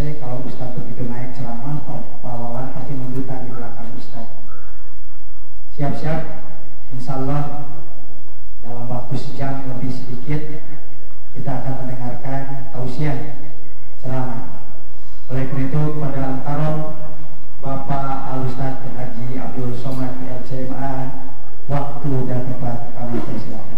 selesai, kalau Ustaz begitu naik ceramah, Pak Wawan pasti nundutan di belakang Ustaz. Siap-siap, insya Allah dalam waktu sejam lebih sedikit kita akan mendengarkan tausiah ceramah. Oleh karena itu pada Al-Karom Bapak Al-Ustaz Haji Abdul Somad LCMA, waktu dan tempat kami persilakan.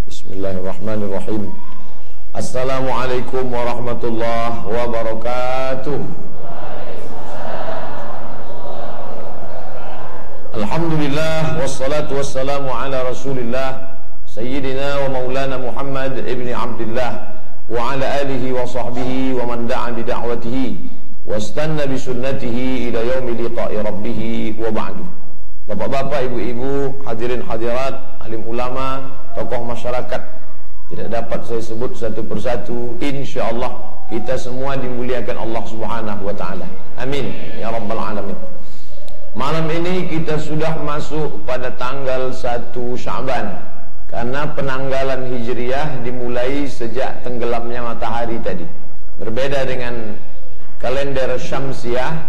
Bismillahirrahmanirrahim. Assalamualaikum warahmatullahi wabarakatuh. Alhamdulillah wassalatu wassalamu ala Rasulillah Sayyidina wa Maulana Muhammad ibn Abdullah wa ala alihi wa sahbihi wa man da'a bi da'watihi wastanna bi sunnatihi ila yaumi liqa'i rabbih wa ba'du. Bapak-bapak, ibu-ibu, hadirin hadirat, alim ulama, tokoh masyarakat, tidak dapat saya sebut satu persatu. InsyaAllah kita semua dimuliakan Allah subhanahu wa ta'ala. Amin ya rabbal alamin. Malam ini kita sudah masuk pada tanggal 1 Sya'ban, karena penanggalan Hijriyah dimulai sejak tenggelamnya matahari tadi. Berbeda dengan kalender Syamsiah,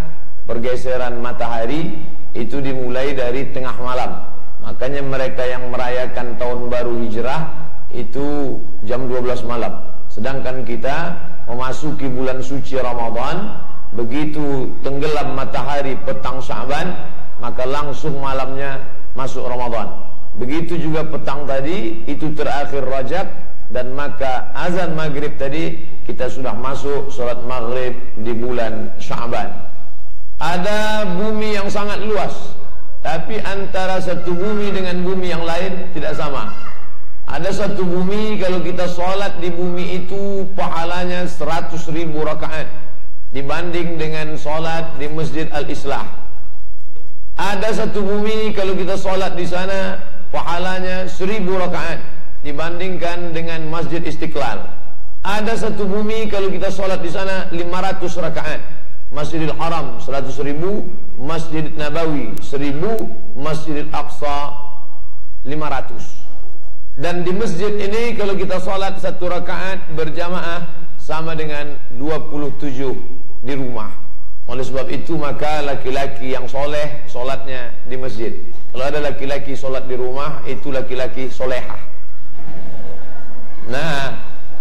pergeseran matahari itu dimulai dari tengah malam. Makanya mereka yang merayakan tahun baru Hijrah itu jam 12 malam. Sedangkan kita memasuki bulan suci Ramadan, begitu tenggelam matahari petang Sya'ban, maka langsung malamnya masuk Ramadan. Begitu juga petang tadi, itu terakhir Rajab, dan maka azan maghrib tadi kita sudah masuk salat maghrib di bulan Sya'ban. Ada bumi yang sangat luas, tapi antara satu bumi dengan bumi yang lain tidak sama. Ada satu bumi, kalau kita sholat di bumi itu pahalanya 100.000 rakaat dibanding dengan sholat di Masjid Al-Islah. Ada satu bumi, kalau kita sholat di sana pahalanya 1.000 rakaat dibandingkan dengan Masjid Istiqlal. Ada satu bumi, kalau kita sholat di sana 500 rakaat. Masjidil Haram 100.000, Masjid Nabawi 1.000, Masjidil Aqsa 500. Dan di masjid ini kalau kita sholat satu rakaat berjamaah sama dengan 27 di rumah. Oleh sebab itu maka laki-laki yang soleh sholatnya di masjid. Kalau ada laki-laki sholat di rumah, itu laki-laki solehah. Nah,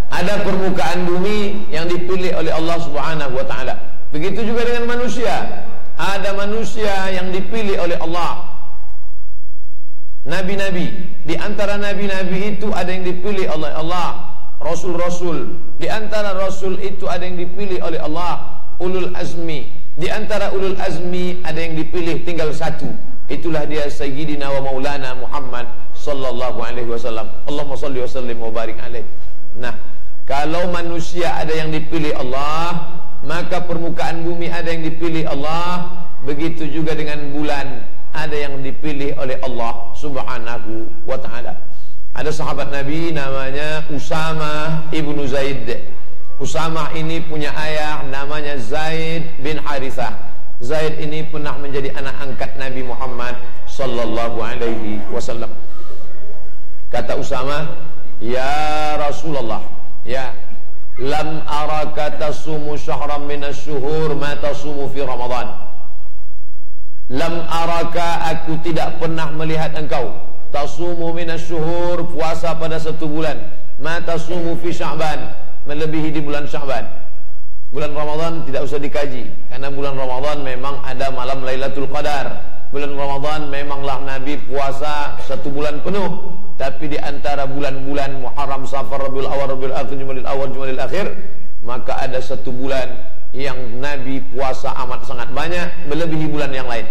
ada permukaan bumi yang dipilih oleh Allah Subhanahu wa ta'ala. Begitu juga dengan manusia. Ada manusia yang dipilih oleh Allah. Nabi-nabi, di antara nabi-nabi itu ada yang dipilih oleh Allah. Rasul-rasul, di antara rasul itu ada yang dipilih oleh Allah. Ulul azmi, di antara ulul azmi ada yang dipilih tinggal satu. Itulah dia Sayyidina wa Maulana Muhammad sallallahu alaihi wasallam. Allahumma salli wa sallim wa barik alaihi. Nah, kalau manusia ada yang dipilih Allah, maka permukaan bumi ada yang dipilih Allah. Begitu juga dengan bulan, ada yang dipilih oleh Allah subhanahu wa ta'ala. Ada sahabat Nabi namanya Usamah ibnu Zaid. Usamah ini punya ayah namanya Zaid bin Harithah. Zaid ini pernah menjadi anak angkat Nabi Muhammad sallallahu alaihi wasallam. Kata Usamah, ya Rasulullah, ya, lam araka tasumu syahran minasyuhur ma tasumu fi Ramadan. Lam araka, aku tidak pernah melihat engkau, tasumu minasyuhur, puasa pada satu bulan, ma tasumu fi Sya'ban, melebihi di bulan Sya'ban. Bulan Ramadan tidak usah dikaji, karena bulan Ramadan memang ada malam Lailatul Qadar. Bulan Ramadan memanglah Nabi puasa satu bulan penuh. Tapi di antara bulan-bulan Muharram, Safar, Rabiul Awal, Rabiul Akhir, Jumadil Awal, Jumadil Akhir, maka ada satu bulan yang Nabi puasa amat sangat banyak, melebihi bulan yang lain.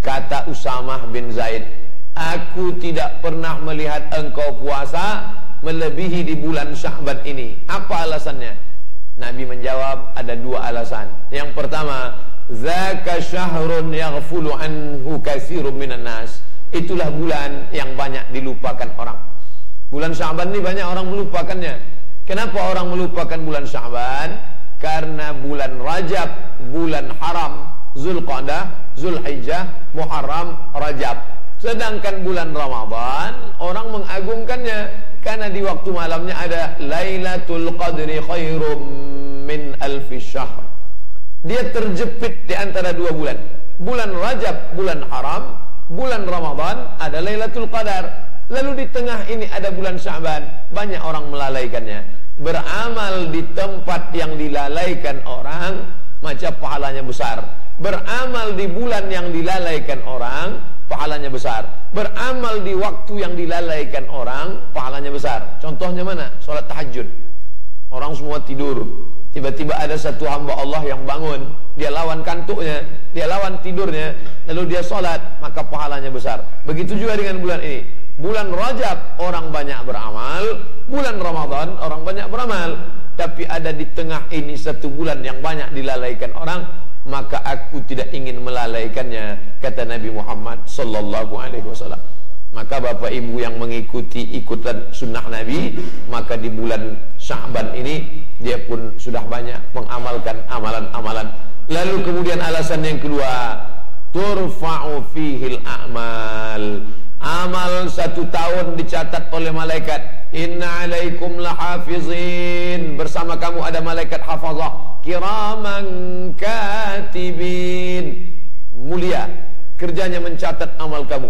Kata Usamah bin Zaid, aku tidak pernah melihat engkau puasa melebihi di bulan Sya'ban ini. Apa alasannya? Nabi menjawab, ada dua alasan. Yang pertama, Zaka syahrun yaghfulu anhu katsirun minan nas. Itulah bulan yang banyak dilupakan orang. Bulan Sya'ban ini banyak orang melupakannya. Kenapa orang melupakan bulan Sya'ban? Karena bulan Rajab, bulan haram, Zulqa'dah, Zulhijjah, Muharram, Rajab. Sedangkan bulan Ramadan orang mengagungkannya karena di waktu malamnya ada Lailatul Qadri khairum min alfi syahr. Dia terjepit di antara dua bulan. Bulan Rajab, bulan haram, bulan Ramadan ada Lailatul Qadar. Lalu di tengah ini ada bulan Sya'ban. Banyak orang melalaikannya. Beramal di tempat yang dilalaikan orang, maka pahalanya besar. Beramal di bulan yang dilalaikan orang, pahalanya besar. Beramal di waktu yang dilalaikan orang, pahalanya besar. Contohnya mana? Salat tahajud. Orang semua tidur. Tiba-tiba ada satu hamba Allah yang bangun, dia lawan kantuknya, dia lawan tidurnya, lalu dia sholat, maka pahalanya besar. Begitu juga dengan bulan ini. Bulan Rajab orang banyak beramal, bulan Ramadan orang banyak beramal. Tapi ada di tengah ini satu bulan yang banyak dilalaikan orang, maka aku tidak ingin melalaikannya, kata Nabi Muhammad sallallahu alaihi wasallam. Maka bapak ibu yang mengikuti ikutan sunnah Nabi, maka di bulan Sya'ban ini dia pun sudah banyak mengamalkan amalan-amalan. Lalu kemudian alasan yang kedua, turfa'u fihil a'mal. Amal 1 tahun dicatat oleh malaikat. Inna alaikum lahafizin. Bersama kamu ada malaikat hafazah kiraman katibin. Mulia, kerjanya mencatat amal kamu.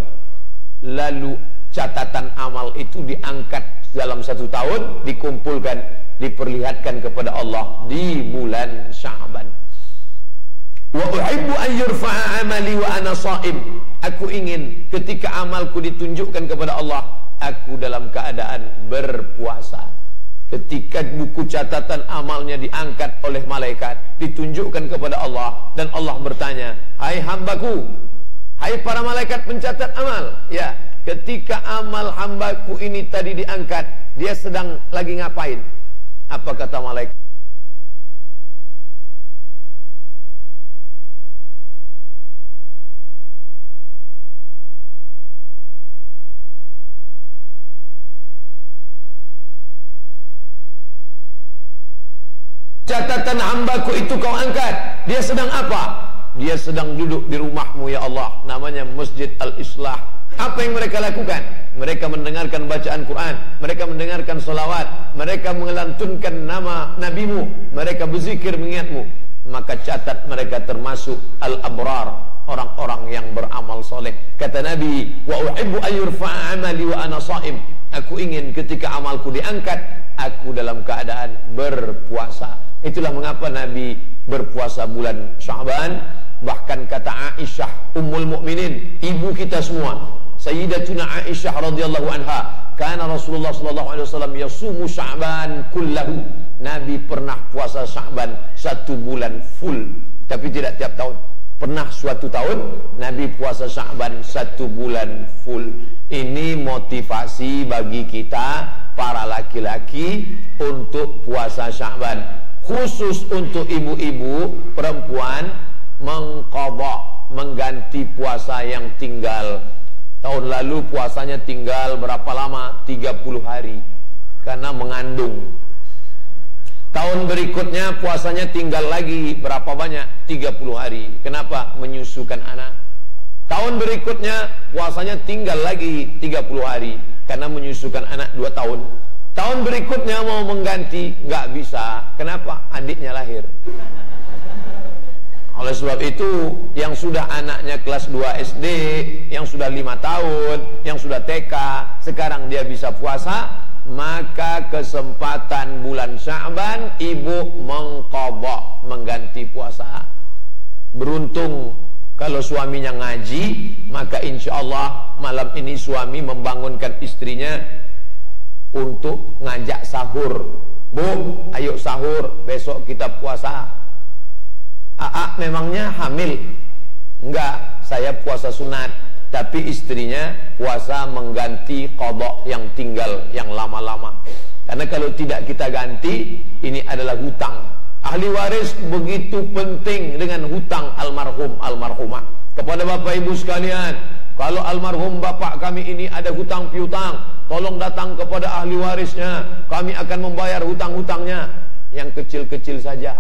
Lalu catatan amal itu diangkat dalam 1 tahun, dikumpulkan, diperlihatkan kepada Allah di bulan Sya'ban. Wa uhibbu an yurfa'a amali wa ana sha'im. Aku ingin ketika amalku ditunjukkan kepada Allah, aku dalam keadaan berpuasa. Ketika buku catatan amalnya diangkat oleh malaikat, ditunjukkan kepada Allah, dan Allah bertanya, hai hambaku, hai para malaikat pencatat amal, ya, ketika amal hambaku ini tadi diangkat, dia sedang lagi ngapain? Apa kata malaikat? Catatan hambaku itu kau angkat. Dia sedang apa? Dia sedang duduk di rumahmu ya Allah. Namanya Masjid Al-Islah. Apa yang mereka lakukan? Mereka mendengarkan bacaan Quran, mereka mendengarkan salawat, mereka melantunkan nama nabimu, mereka berzikir mengingatmu. Maka catat mereka termasuk al-abrar, orang-orang yang beramal soleh. Kata Nabi, wa uhibbu an yurfa'a amali wa ana sha'im. Aku ingin ketika amalku diangkat, aku dalam keadaan berpuasa. Itulah mengapa Nabi berpuasa bulan Sya'ban. Bahkan kata Aisyah Ummul Mukminin, ibu kita semua, Sayyidatuna Aisyah radhiyallahu anha, kana Rasulullah sallallahu alaihi wasallam yasumu Sya'ban kullahu. Nabi pernah puasa Sya'ban 1 bulan full, tapi tidak tiap tahun. Pernah suatu tahun Nabi puasa Sya'ban 1 bulan full. Ini motivasi bagi kita para laki-laki untuk puasa Sya'ban. Khusus untuk ibu-ibu perempuan mengqadha, mengganti puasa yang tinggal. Tahun lalu puasanya tinggal berapa lama? 30 hari karena mengandung. Tahun berikutnya puasanya tinggal lagi berapa banyak? 30 hari. Kenapa? Menyusukan anak. Tahun berikutnya puasanya tinggal lagi 30 hari karena menyusukan anak 2 tahun. Tahun berikutnya mau mengganti, nggak bisa. Kenapa? Adiknya lahir. Oleh sebab itu, yang sudah anaknya kelas 2 SD, yang sudah 5 tahun, yang sudah TK, sekarang dia bisa puasa, maka kesempatan bulan Sya'ban ibu mengqadha, mengganti puasa. Beruntung kalau suaminya ngaji, maka insya Allah malam ini suami membangunkan istrinya untuk ngajak sahur. Bu, ayo sahur, besok kita puasa. Memangnya hamil? Enggak, saya puasa sunat. Tapi istrinya puasa mengganti qadha yang tinggal, yang lama-lama. Karena kalau tidak kita ganti, ini adalah hutang. Ahli waris begitu penting dengan hutang almarhum almarhumah. Kepada bapak ibu sekalian, kalau almarhum bapak kami ini ada hutang piutang, tolong datang kepada ahli warisnya. Kami akan membayar hutang-hutangnya. Yang kecil-kecil saja.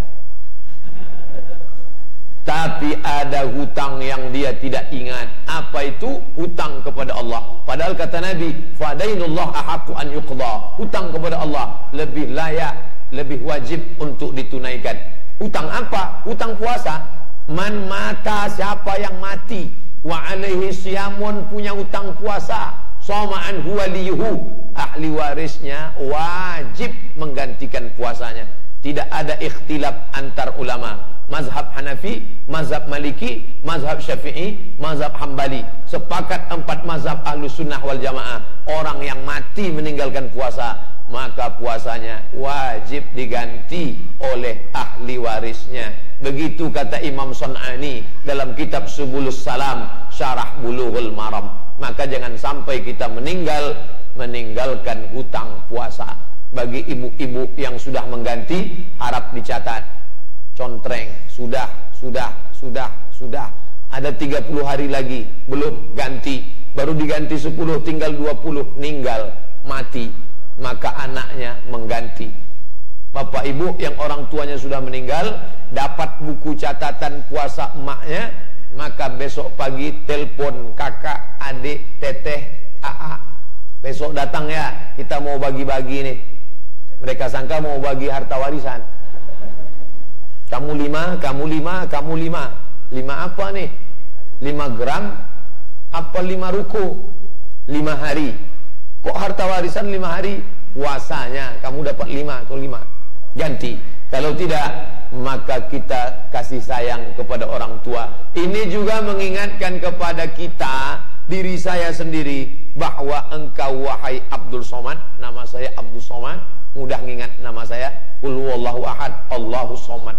Tapi ada hutang yang dia tidak ingat. Apa itu? Hutang kepada Allah. Padahal kata Nabi, fadainullah ahaqqu an yuqda. Hutang kepada Allah lebih layak, lebih wajib untuk ditunaikan. Hutang apa? Hutang puasa. Man mata, siapa yang mati, wa alaihi siyamun, punya hutang puasa, soma'an huwa liyuhu, ahli warisnya wajib menggantikan puasanya. Tidak ada ikhtilaf antar ulama. Mazhab Hanafi, mazhab Maliki, mazhab Syafi'i, mazhab Hambali. Sepakat 4 mazhab Ahlus Sunnah wal Jamaah. Orang yang mati meninggalkan puasa, maka puasanya wajib diganti oleh ahli warisnya. Begitu kata Imam Sun'ani dalam kitab Subulus Salam, Syarah Bulughul Maram. Maka jangan sampai kita meninggalkan hutang puasa. Bagi ibu-ibu yang sudah mengganti, harap dicatat. Contreng, sudah. Ada 30 hari lagi belum ganti, baru diganti 10, tinggal 20, meninggal, mati. Maka anaknya mengganti. Bapak ibu yang orang tuanya sudah meninggal, dapat buku catatan puasa emaknya, maka besok pagi telepon kakak, adik, teteh, AA. Besok datang ya, kita mau bagi-bagi nih. Mereka sangka mau bagi harta warisan. Kamu 5, kamu 5, kamu 5. 5 apa nih? 5 gram apa 5 ruko? 5 hari. Kok harta warisan 5 hari? Puasanya kamu dapat 5 atau 5. Ganti. Kalau tidak, maka kita kasih sayang kepada orang tua. Ini juga mengingatkan kepada kita, diri saya sendiri, bahwa engkau wahai Abdul Somad, nama saya Abdul Somad, mudah ngingat nama saya, Qul huwallahu ahad, Allahus Somad.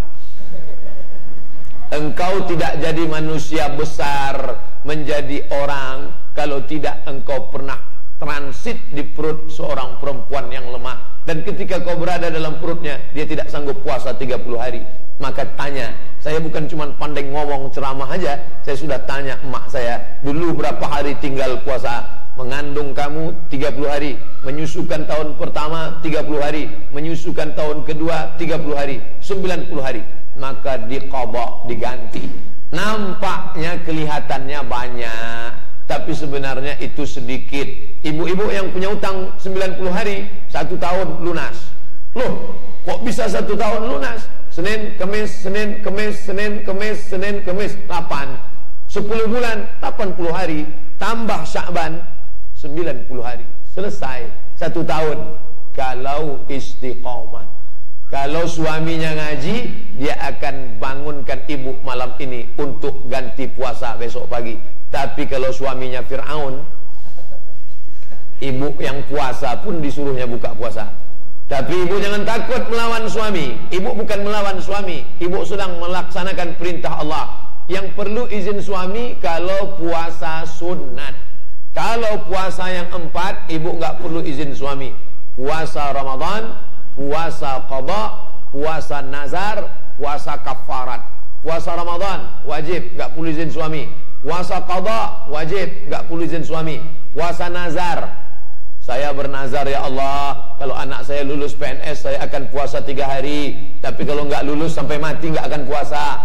Engkau tidak jadi manusia besar, menjadi orang, kalau tidak engkau pernah transit di perut seorang perempuan yang lemah. Dan ketika kau berada dalam perutnya, dia tidak sanggup puasa 30 hari. Maka tanya, saya bukan cuma pandai ngomong ceramah aja, saya sudah tanya emak saya, dulu berapa hari tinggal puasa? Mengandung kamu 30 hari, menyusukan tahun pertama 30 hari, menyusukan tahun kedua 30 hari, 90 hari. Maka diqadha, diganti. Nampaknya kelihatannya banyak, tapi sebenarnya itu sedikit. Ibu-ibu yang punya utang 90 hari, 1 tahun lunas. Loh, kok bisa 1 tahun lunas? Senin, Kemis, Senin, Kemis, Senin, Kemis, Senin, Kemis, 8. 10 bulan, 80 hari, tambah Sya'ban, 90 hari. Selesai 1 tahun. Kalau istiqamah. Kalau suaminya ngaji, dia akan bangunkan ibu malam ini untuk ganti puasa besok pagi. Tapi kalau suaminya Fir'aun, ibu yang puasa pun disuruhnya buka puasa. Tapi ibu jangan takut melawan suami. Ibu bukan melawan suami, ibu sedang melaksanakan perintah Allah. Yang perlu izin suami kalau puasa sunat. Kalau puasa yang 4, ibu nggak perlu izin suami. Puasa Ramadan, puasa qadha, puasa nazar, puasa kafarat. Puasa Ramadan wajib, nggak perlu izin suami. Puasa qadha wajib, nggak perlu izin suami. Puasa nazar, saya bernazar, ya Allah, kalau anak saya lulus PNS saya akan puasa 3 hari. Tapi kalau nggak lulus sampai mati nggak akan puasa.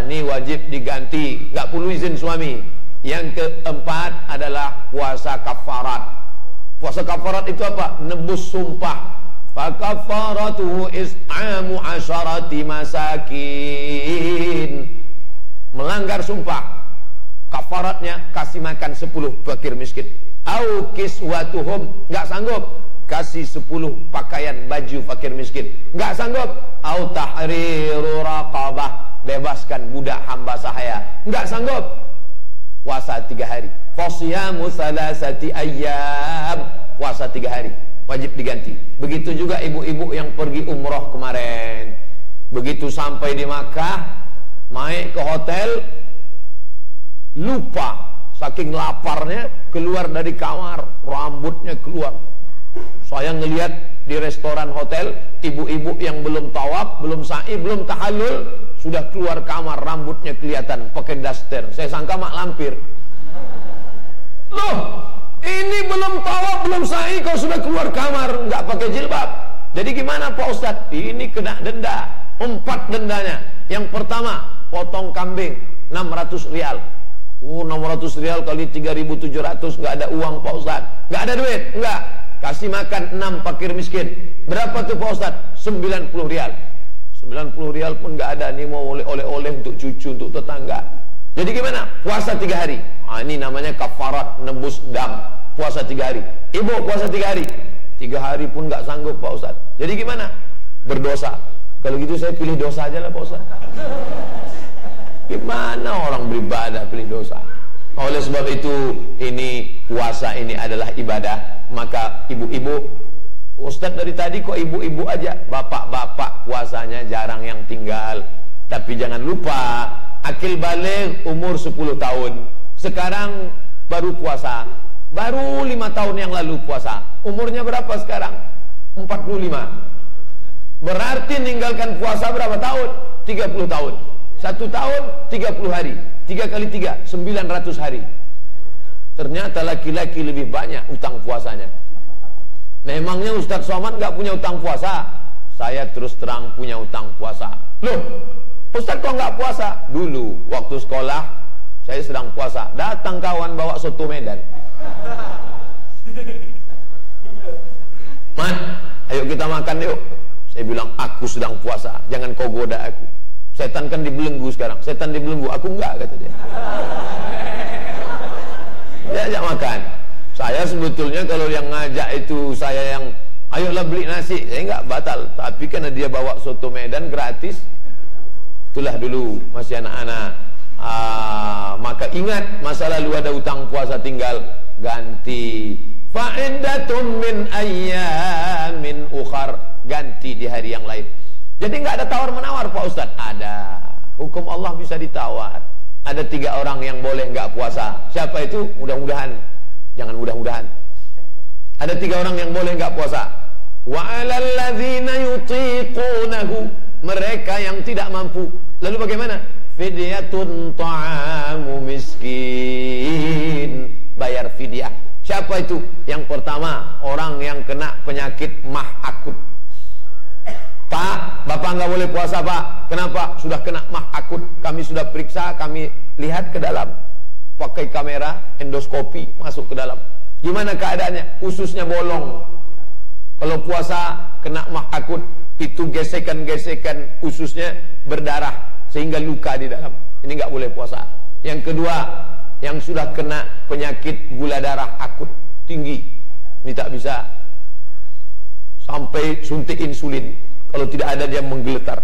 Ini wajib diganti, nggak perlu izin suami. Yang keempat adalah puasa kafarat. Puasa kafarat itu apa? Nebus sumpah. Fakafaratuhu is'amu 'asharati masakin. Melanggar sumpah, kafaratnya kasih makan 10 fakir miskin. Au kiswatuhum, enggak sanggup, kasih 10 pakaian baju fakir miskin. Enggak sanggup, au tahriru raqabah, bebaskan budak hamba sahaya. Enggak sanggup, puasa 3 hari. Fasyamu salasati ayyam, puasa 3 hari, wajib diganti. Begitu juga ibu-ibu yang pergi umroh kemarin. Begitu sampai di Makkah, naik ke hotel, lupa, saking laparnya keluar dari kamar, rambutnya keluar. Saya ngelihat di restoran hotel, ibu-ibu yang belum tawaf, belum sa'i, belum tahallul, sudah keluar kamar, rambutnya kelihatan, pakai daster. Saya sangka mak lampir. Loh, ini belum tawaf, belum sa'i, kau sudah keluar kamar, nggak pakai jilbab. Jadi gimana Pak Ustadz? Ini kena denda, 4 dendanya. Yang pertama, potong kambing, 600 rial. 600 rial kali 3.700, nggak ada uang Pak Ustadz. Nggak ada duit, nggak. Kasih makan 6 fakir miskin. Berapa tuh Pak Ustadz? 90 rial. 90 rial pun nggak ada. Ini mau oleh-oleh untuk cucu, untuk tetangga. Jadi gimana? Puasa 3 hari. Ini namanya kafarat, nebus dam. Puasa 3 hari. Ibu puasa 3 hari. 3 hari pun nggak sanggup Pak Ustadz. Jadi gimana? Berdosa. Kalau gitu saya pilih dosa aja lah Pak Ustadz. Gimana orang beribadah pilih dosa? Oleh sebab itu, ini puasa ini adalah ibadah. Maka ibu-ibu, Ustadz dari tadi kok ibu-ibu aja? Bapak-bapak puasanya jarang yang tinggal. Tapi jangan lupa, akil baligh umur 10 tahun. Sekarang baru puasa. Baru 5 tahun yang lalu puasa. Umurnya berapa sekarang? 45. Berarti meninggalkan puasa berapa tahun? 30 tahun. 1 tahun 30 hari. 3 kali 3 900 hari. Ternyata laki-laki lebih banyak utang puasanya. Memangnya Ustadz Somad gak punya utang puasa? Saya terus terang punya utang puasa. Loh, Ustadz kok gak puasa? Dulu waktu sekolah saya sedang puasa. Datang kawan bawa soto Medan. Man, ayo kita makan yuk. Saya bilang, aku sedang puasa, jangan kau goda aku. Setan kan dibelenggu sekarang. Setan dibelenggu, aku enggak, kata dia. Dia ajak makan. Saya sebetulnya kalau yang ngajak itu saya yang, ayolah beli nasi, saya enggak batal. Tapi karena dia bawa soto Medan gratis, itulah dulu masih anak-anak. Maka ingat masa lalu ada utang puasa, tinggal ganti. Fa'iddatun min ayyamin ukhar, ganti di hari yang lain. Jadi nggak ada tawar-menawar Pak Ustadz. Ada. Hukum Allah bisa ditawar. Ada 3 orang yang boleh nggak puasa. Siapa itu? Mudah-mudahan. Jangan mudah-mudahan. Ada 3 orang yang boleh nggak puasa. Wa 'alal ladzina yutiqunahu, mereka yang tidak mampu. Lalu bagaimana? Fidyatun ta'amu miskin, bayar fidyah. Siapa itu? Yang pertama, orang yang kena penyakit mah akut. Pak, Bapak nggak boleh puasa Pak. Kenapa? Sudah kena mah akut. Kami sudah periksa, kami lihat ke dalam. Pakai kamera, endoskopi, masuk ke dalam. Gimana keadaannya? Ususnya bolong. Kalau puasa, kena mah akut, itu gesekan-gesekan ususnya berdarah, sehingga luka di dalam. Ini nggak boleh puasa. Yang kedua, yang sudah kena penyakit gula darah akut tinggi, ini tak bisa. Sampai suntik insulin. Kalau tidak ada dia menggeletar,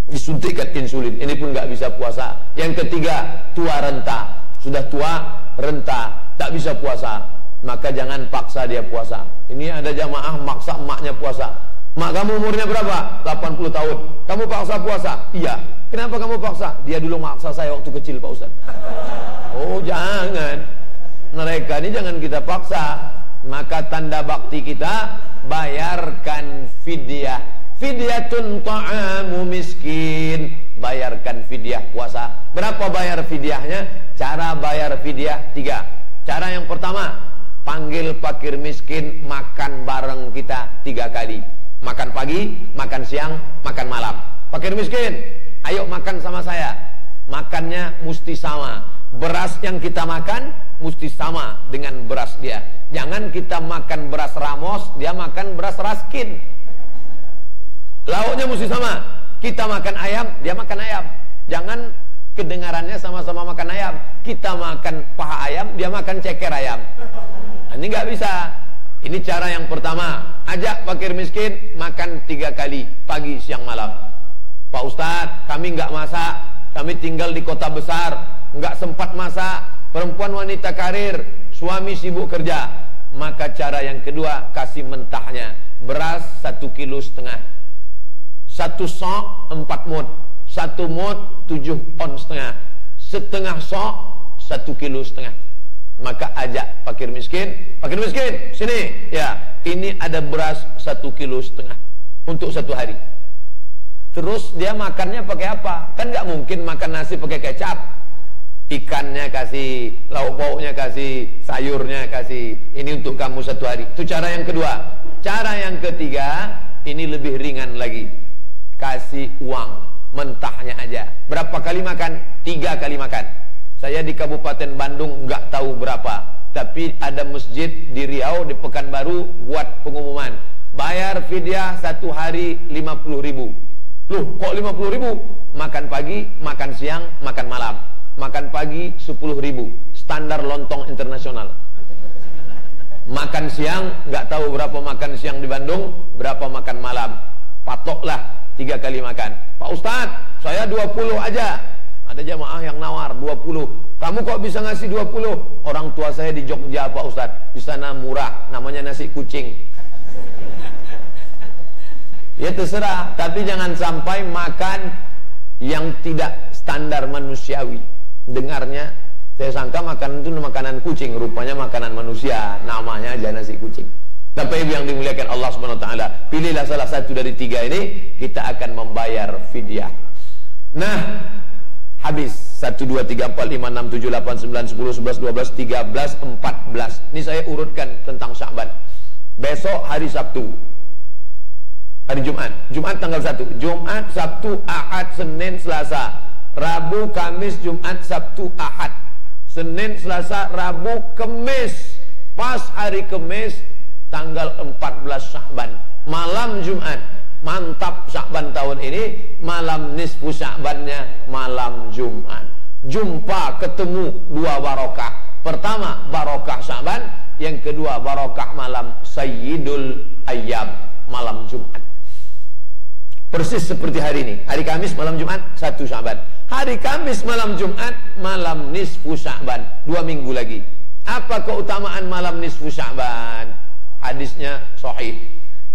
disuntikkan insulin, ini pun nggak bisa puasa. Yang ketiga, tua renta. Sudah tua renta, tak bisa puasa. Maka jangan paksa dia puasa. Ini ada jamaah maksa emaknya puasa. Mak, kamu umurnya berapa? 80 tahun. Kamu paksa puasa? Iya. Kenapa kamu paksa? Dia dulu maksa saya waktu kecil Pak Ustaz. Oh jangan. Mereka ini jangan kita paksa. Maka tanda bakti kita, bayarkan fidyah. Fidyatun ta'amu miskin, bayarkan fidyah puasa. Berapa bayar fidyahnya? Cara bayar fidyah 3. Cara yang pertama, panggil fakir miskin makan bareng kita 3 kali. Makan pagi, makan siang, makan malam. Fakir miskin, ayo makan sama saya. Makannya mesti sama. Beras yang kita makan mesti sama dengan beras dia. Jangan kita makan beras Ramos, dia makan beras Raskin. Lauknya mesti sama. Kita makan ayam, dia makan ayam. Jangan kedengarannya sama-sama makan ayam. Kita makan paha ayam, dia makan ceker ayam. Nah, ini nggak bisa. Ini cara yang pertama. Ajak fakir miskin makan 3 kali, pagi, siang, malam. Pak Ustadz, kami nggak masak. Kami tinggal di kota besar, nggak sempat masak. Perempuan wanita karir, suami sibuk kerja. Maka cara yang kedua, kasih mentahnya. Beras 1,5 kilo. 1 sok 4 mut. 1 mut 7 on setengah. Setengah sok 1,5 kilo. Maka ajak fakir miskin, sini, ya, ini ada beras 1,5 kilo untuk 1 hari. Terus dia makannya pakai apa? Kan nggak mungkin makan nasi pakai kecap. Ikannya kasih, lauk pauknya kasih, sayurnya kasih. Ini untuk kamu 1 hari. Itu cara yang kedua. Cara yang ketiga, ini lebih ringan lagi. Kasih uang, mentahnya aja. Berapa kali makan? 3 kali makan. Saya di Kabupaten Bandung nggak tahu berapa, tapi ada masjid di Riau, di Pekanbaru buat pengumuman. Bayar fidyah 1 hari 50.000. Loh, kok 50.000? Makan pagi, makan siang, makan malam. Makan pagi 10.000, standar lontong internasional. Makan siang, nggak tahu berapa makan siang di Bandung, berapa makan malam. Patoklah 3 kali makan. Pak Ustadz, saya 20 aja. Ada jamaah yang nawar 20. Kamu kok bisa ngasih 20? Orang tua saya di Jogja, Pak Ustadz. Di sana murah, namanya nasi kucing. Ya terserah, tapi jangan sampai makan yang tidak standar manusiawi. Dengarnya, saya sangka makanan itu makanan kucing, rupanya makanan manusia, namanya aja nasi kucing. Bapak Ibu yang dimuliakan Allah SWT, pilihlah salah satu dari 3 ini, kita akan membayar fidyah. Nah, habis 1, 2, 3, 4, 5, 6, 7, 8, 9, 10, 11, 12, 13, 14. Ini saya urutkan tentang Sya'ban. Besok hari Sabtu, hari Jumat, Jumat tanggal 1, Jumat, Sabtu, Ahad, Senin, Selasa, Rabu, Kamis, Jumat, Sabtu, Ahad, Senin, Selasa, Rabu, Kamis. Pas hari Kamis tanggal 14 Sya'ban, malam Jumat. Mantap Sya'ban tahun ini, malam nisfu Sya'bannya malam Jumat. Jumpa ketemu 2 barokah. Pertama barokah Sya'ban, yang kedua barokah malam Sayyidul Ayyam, malam Jumat. Persis seperti hari ini. Hari Kamis malam Jumat 1 Sya'ban. Hari Kamis malam Jumat malam nisfu Sya'ban, 2 minggu lagi. Apa keutamaan malam nisfu Sya'ban? Hadisnya sahih.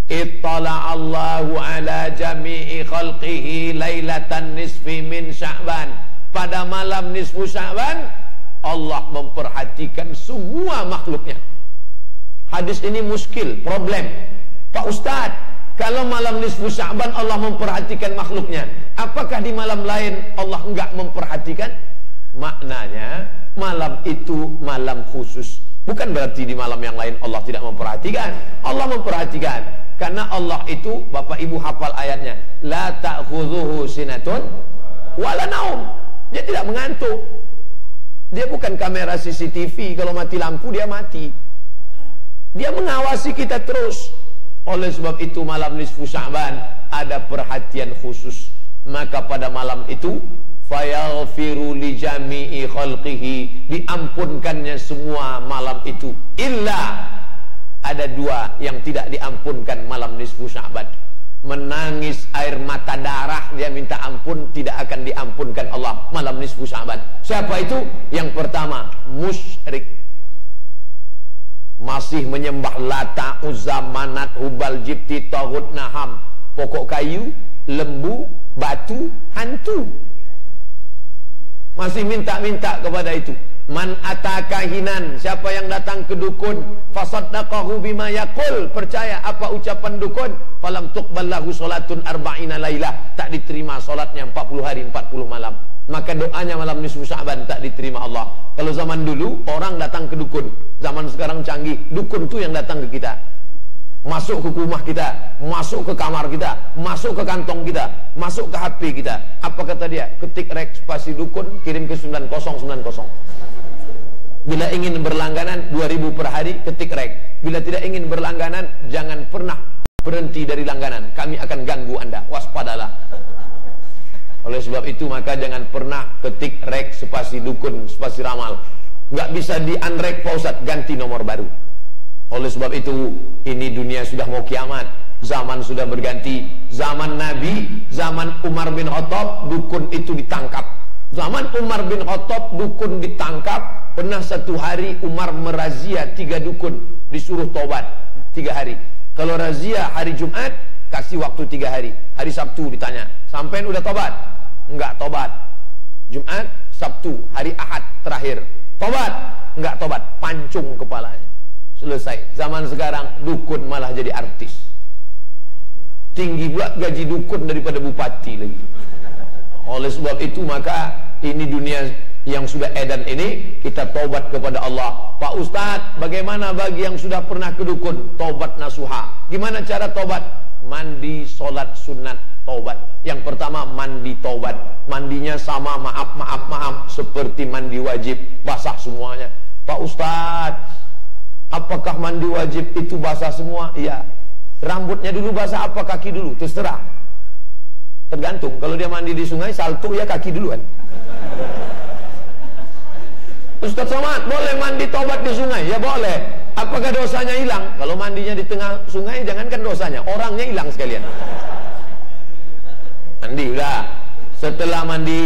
Ittala'allahu ala jami'i khalqihi lailatan nisfi min Sya'ban. Pada malam nisfu Sya'ban Allah memperhatikan semua makhluknya. Hadis ini muskil, problem. Pak Ustaz, kalau malam nisfu Sya'ban Allah memperhatikan makhluknya, apakah di malam lain Allah enggak memperhatikan? Maknanya malam itu malam khusus. Bukan berarti di malam yang lain Allah tidak memperhatikan. Allah memperhatikan. Karena Allah itu, Bapak Ibu hafal ayatnya, la ta'khudhuhu sinatun wala naum. Dia tidak mengantuk. Dia bukan kamera CCTV, kalau mati lampu dia mati. Dia mengawasi kita terus. Oleh sebab itu malam nisfu Sya'ban ada perhatian khusus. Maka pada malam itu fayaghfiru li jami'i khalqihi, diampunkannya semua malam itu. Illa ada 2 yang tidak diampunkan malam nisfu Sya'ban. Menangis air mata darah, dia minta ampun, tidak akan diampunkan Allah malam nisfu Sya'ban. Siapa itu? Yang pertama, musyrik. Masih menyembah Lata, Uzza, Manat, Hubal, Jibti, Taghut, Naham, pokok kayu, lembu, batu, hantu. Masih minta-minta kepada itu. Man atakahinan, siapa yang datang ke dukun, fasaddaqahu bima yaqul, percaya apa ucapan dukun, falam tuqbal lahu salatun arba'ina lailah, tak diterima salatnya 40 hari 40 malam. Maka doanya malam nisfu Sya'ban tak diterima Allah. Kalau zaman dulu orang datang ke dukun, zaman sekarang canggih, dukun tuh yang datang ke kita. Masuk ke rumah kita, masuk ke kamar kita, masuk ke kantong kita, masuk ke HP kita. Apa kata dia? Ketik rek spasi dukun, kirim ke 9090. Bila ingin berlangganan 2000 per hari, ketik rek. Bila tidak ingin berlangganan, jangan pernah berhenti dari langganan. Kami akan ganggu Anda, waspadalah. Oleh sebab itu maka jangan pernah ketik rek spasi dukun, spasi ramal. Nggak bisa di unrek Pak Ustadz, ganti nomor baru. Oleh sebab itu ini dunia sudah mau kiamat, zaman sudah berganti. Zaman Nabi, zaman Umar bin Khattab, dukun itu ditangkap. Zaman Umar bin Khattab, dukun ditangkap. Pernah satu hari Umar merazia 3 dukun, disuruh tobat 3 hari. Kalau razia hari Jumat, kasih waktu 3 hari. Hari Sabtu ditanya, sampean udah tobat? Enggak tobat. Jumat, Sabtu, hari Ahad terakhir, tobat. enggak tobat, pancung kepalanya. Selesai. Zaman sekarang dukun malah jadi artis. Tinggi pula gaji dukun daripada bupati lagi. Oleh sebab itu maka ini dunia yang sudah edan ini, kita tobat kepada Allah. Pak Ustadz, bagaimana bagi yang sudah pernah ke dukun? Tobat nasuha. Gimana cara tobat? Mandi, sholat sunat, tobat. Yang pertama mandi tobat. Mandinya sama maaf seperti mandi wajib, basah semuanya. Pak Ustadz, apakah mandi wajib itu basah semua? Iya. Rambutnya dulu basah apa kaki dulu? Terserah. Tergantung. Kalau dia mandi di sungai, salto ya kaki duluan. Ustaz Somad, boleh mandi tobat di sungai? Ya boleh. Apakah dosanya hilang? Kalau mandinya di tengah sungai, jangankan dosanya, orangnya hilang sekalian. Mandi udah. Setelah mandi,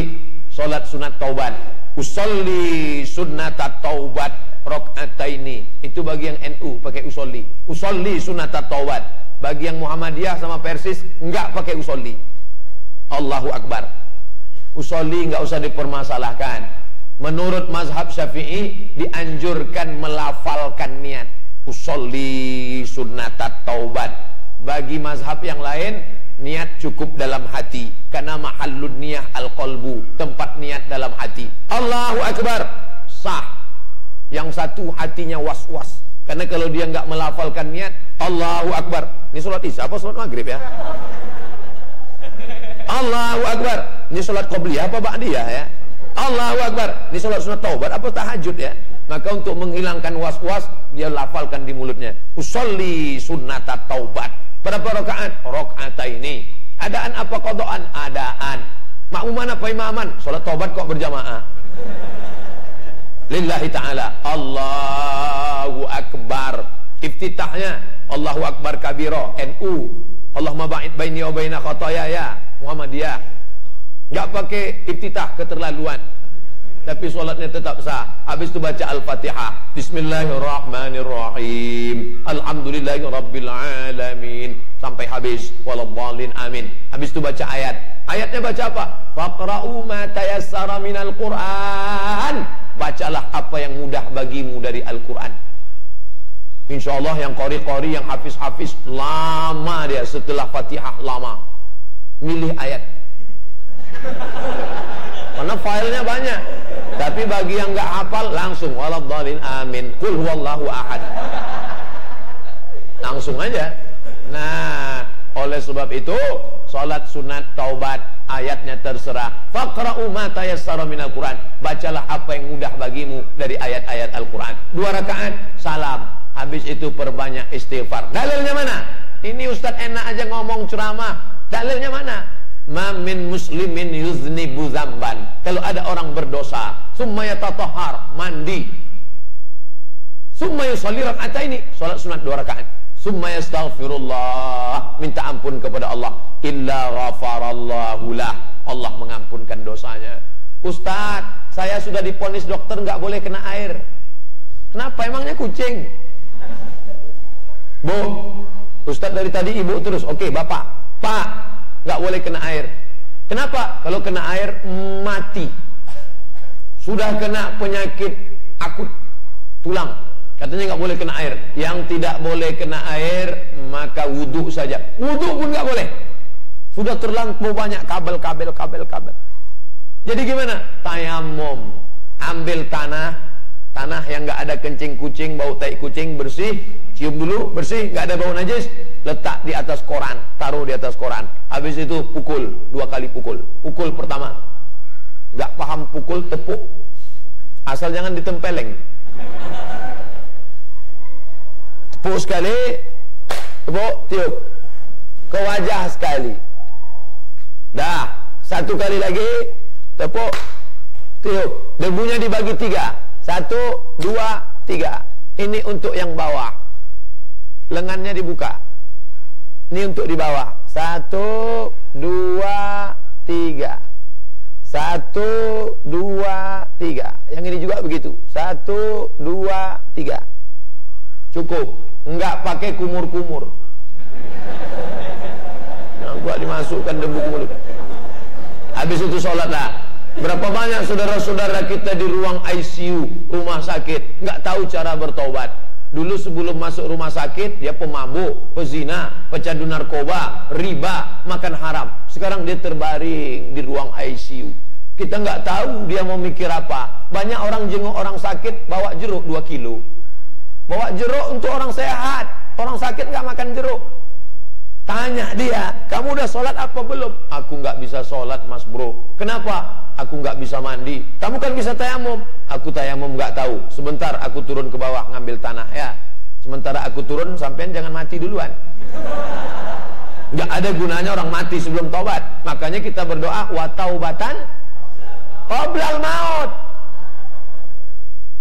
sholat sunat taubat. Usolli sunnata taubat rok'ataini. Itu bagi yang NU pakai usolli. Usolli sunnata taubat. Bagi yang Muhammadiyah sama Persis enggak pakai usolli. Allahu Akbar. Usolli enggak usah dipermasalahkan. Menurut mazhab Syafi'i dianjurkan melafalkan niat. Usolli sunnatat taubat. Bagi mazhab yang lain niat cukup dalam hati. Karena mahallun niyah al-qalbu, tempat niat dalam hati. Allahu Akbar, sah. Yang satu hatinya was-was. Karena kalau dia enggak melafalkan niat, Allahu Akbar. Ini sholat isya apa sholat maghrib ya? Allahu Akbar. Ini sholat qobliyah apa ba'diyah ya? Allahu Akbar. Ini sholat sunat taubat apa tahajud ya? Maka untuk menghilangkan was-was, dia lafalkan di mulutnya. Usolli sunnatat taubat. Berapa rakaat? Rakaataini. Adaan apa qadaan? Adaan. Makmuman apa imaman? Sholat taubat kok berjamaah. Lillahi ta'ala. Allahu Akbar. Iftitahnya Allahu Akbar kabira. NU. Allahumma ba'id baini wa baina khatayaya. Muhammadiyah. Enggak pakai iftitah keterlaluan. Tapi solatnya tetap sah. Habis itu baca Al-Fatihah. Bismillahirrahmanirrahim. Alhamdulillahirabbil alamin. Sampai habis. Waladhdallin amin. Habis itu baca ayat. Ayatnya baca apa? Faqra'u ma tayassara minal Qur'an. Bacalah apa yang mudah bagimu dari Al-Qur'an. Insyaallah yang qari-qari, yang hafiz-hafiz, lama dia setelah Fatihah, lama milih ayat. Karena filenya banyak. Tapi bagi yang nggak hafal langsung waladhdallin amin. Qul huwallahu ahad. Langsung aja. Nah, oleh sebab itu salat sunat taubat ayatnya terserah. Faqra'u ma tayassara minal Qur'an. Bacalah apa yang mudah bagimu dari ayat-ayat Al-Qur'an. 2 rakaat salam. Habis itu perbanyak istighfar. Dalilnya mana? Ini Ustaz enak aja ngomong ceramah. Dalilnya mana? Ma min muslimin yuznibu dzamban. Kalau ada orang berdosa, summa yatatahhar, mandi. Summa yusalli rak'ataini, salat sunat 2 rakaat. Summa yastaghfirullah, minta ampun kepada Allah. Illa ghafarallahu lah, Allah mengampunkan dosanya. Ustaz, saya sudah diponis dokter nggak boleh kena air. Kenapa? Emangnya kucing? Bu, Ustaz dari tadi ibu terus. Oke, Bapak. Pak, nggak boleh kena air. Kenapa? Kalau kena air mati. Sudah kena penyakit akut tulang, katanya nggak boleh kena air. Yang tidak boleh kena air maka wudhu saja. Wudhu pun nggak boleh. Sudah terlampau banyak kabel. Jadi gimana? Tayamum. Ambil tanah yang nggak ada kencing kucing, bau tai kucing, bersih. Cium dulu, bersih, nggak ada bau najis. Letak di atas koran, taruh di atas koran. Habis itu pukul, 2 kali pukul. Pukul pertama, nggak paham pukul, tepuk. Asal jangan ditempeleng. Tepuk sekali, tepuk, tiup. Ke wajah sekali. Dah, 1 kali lagi, tepuk, tiup. Debunya dibagi 3. 1, 2, 3. Ini untuk yang bawah. Lengannya dibuka. Ini untuk di bawah. 1, 2, 3. 1, 2, 3. Yang ini juga begitu. 1, 2, 3. Cukup. Enggak pakai kumur-kumur. Nah, gua dimasukkan debu ke mulut. Habis itu sholat lah. Berapa banyak saudara-saudara kita di ruang ICU rumah sakit nggak tahu cara bertobat. Dulu sebelum masuk rumah sakit dia pemabuk, pezina, pecandu narkoba, riba, makan haram. Sekarang dia terbaring di ruang ICU. Kita nggak tahu dia mau mikir apa. Banyak orang jenguk orang sakit bawa jeruk 2 kilo. Bawa jeruk untuk orang sehat. Orang sakit nggak makan jeruk. Tanya dia, kamu udah sholat apa belum? Aku nggak bisa sholat mas bro. Kenapa? Aku nggak bisa mandi. Kamu kan bisa tayamum. Aku tayamum nggak tahu. Sebentar aku turun ke bawah ngambil tanah ya. Sementara aku turun, sampean jangan mati duluan. Nggak ada gunanya orang mati sebelum tobat. Makanya kita berdoa wa taubatan qoblal maut.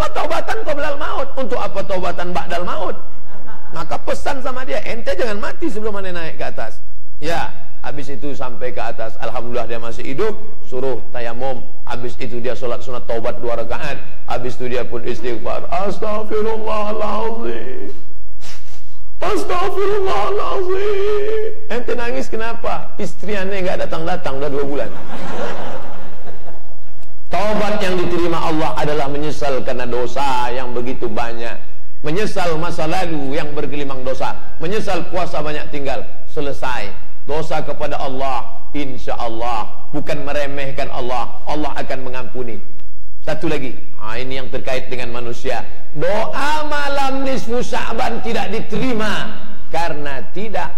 Taubatan qoblal maut. Untuk apa taubatan ba'dal maut? Maka pesan sama dia, ente jangan mati sebelum ane naik ke atas. Ya, habis itu sampai ke atas, alhamdulillah dia masih hidup, suruh tayamum. Habis itu dia sholat sunat taubat 2 rakaat. Habis itu dia pun istighfar, Astaghfirullahaladzim, Astaghfirullahaladzim. Ente nangis kenapa? Istri ane gak datang-datang udah 2 bulan. Taubat yang diterima Allah adalah menyesal karena dosa yang begitu banyak. Menyesal masa lalu yang bergelimang dosa. Menyesal puasa banyak tinggal. Selesai. Dosa kepada Allah, insya Allah. Bukan meremehkan Allah. Allah akan mengampuni. Satu lagi. Ini yang terkait dengan manusia. Doa malam nisfu Sya'ban tidak diterima karena tidak.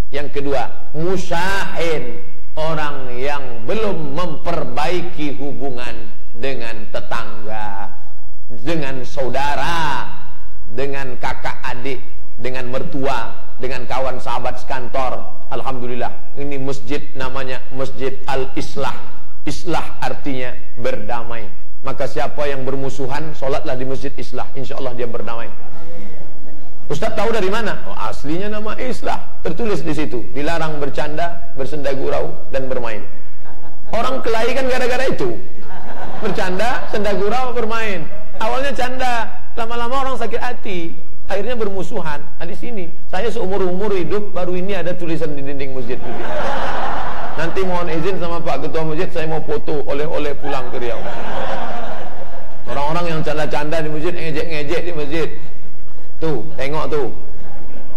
Yang kedua, musyahin. Orang yang belum memperbaiki hubungan dengan tetangga, dengan saudara, dengan kakak adik, dengan mertua, dengan kawan sahabat sekantor. Alhamdulillah, ini masjid namanya Masjid Al-Islah. Islah artinya berdamai. Maka siapa yang bermusuhan, sholatlah di Masjid Islah, insya Allah dia berdamai. Ustaz tahu dari mana? Oh, aslinya nama Islah, tertulis di situ. Dilarang bercanda, bersenda gurau, dan bermain. Orang kelahi kan gara-gara itu. Bercanda, senda gurau, bermain. Awalnya canda, lama-lama orang sakit hati, akhirnya bermusuhan. Nah di sini, saya seumur-umur hidup baru ini ada tulisan di dinding masjid. Nanti mohon izin sama Pak Ketua Masjid, saya mau foto oleh-oleh pulang ke Riau. Orang-orang yang canda-canda di masjid, ngejek-ngejek di masjid. Tuh, tengok tuh.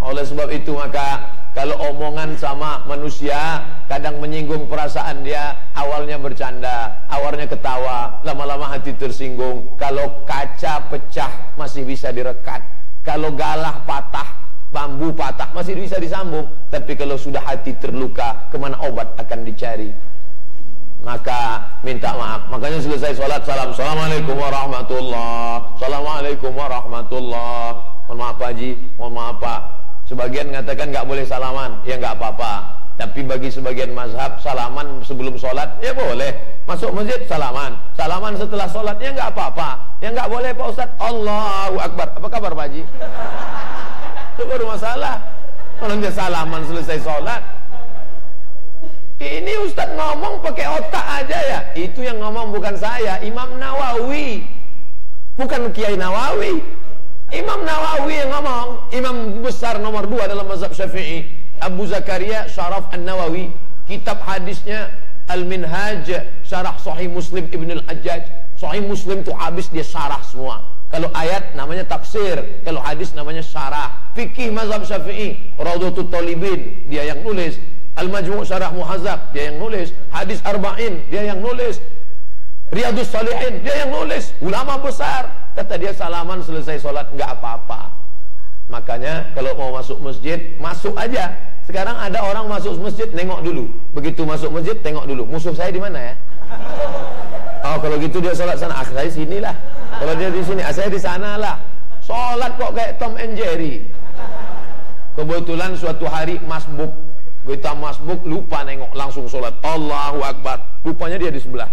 Oleh sebab itu maka kalau omongan sama manusia kadang menyinggung perasaan dia, awalnya bercanda, awalnya ketawa, lama-lama hati tersinggung. Kalau kaca pecah masih bisa direkat. Kalau galah patah, bambu patah masih bisa disambung. Tapi kalau sudah hati terluka, kemana obat akan dicari? Maka minta maaf. Makanya selesai sholat, salam, assalamualaikum warahmatullah, assalamualaikum warahmatullah. Mohon maaf Pak Haji, mohon maaf Pak. Sebagian mengatakan nggak boleh salaman, ya nggak apa-apa. Tapi bagi sebagian mazhab, salaman sebelum sholat, ya boleh. Masuk masjid, salaman. Salaman setelah sholat, ya nggak apa-apa. Ya nggak boleh Pak Ustadz, Allahu Akbar. Apa kabar Pak Haji? Itu baru masalah. Kalau dia salaman selesai sholat. Ini Ustadz ngomong pakai otak aja ya. Itu yang ngomong bukan saya, Imam Nawawi. Bukan Kiai Nawawi. Imam Nawawi yang ngomong, imam besar nomor 2 dalam mazhab Syafi'i, Abu Zakaria Syaraf An-Nawawi. Kitab hadisnya Al-Minhaj, syarah Sahih Muslim Ibn Al-Hajjaj. Sahih Muslim itu habis dia syarah semua. Kalau ayat namanya tafsir, kalau hadis namanya syarah. Fikih mazhab Syafi'i, Rawdatul Talibin, dia yang nulis. Al-Majmu' Syarah Muhazzab, dia yang nulis. Hadis Arba'in, dia yang nulis. Riyadus Salihin, dia yang nulis. Ulama besar. Kata dia salaman selesai sholat, nggak apa-apa. Makanya kalau mau masuk masjid, masuk aja. Sekarang ada orang masuk masjid, nengok dulu. Begitu masuk masjid, tengok dulu. Musuh saya di mana ya? Oh kalau gitu dia sholat sana, saya sinilah. Kalau dia di sini, saya di sana lah. Sholat kok kayak Tom and Jerry. Kebetulan suatu hari masbuk. Kita masbuk, lupa nengok, langsung sholat. Allahu Akbar. Rupanya dia di sebelah.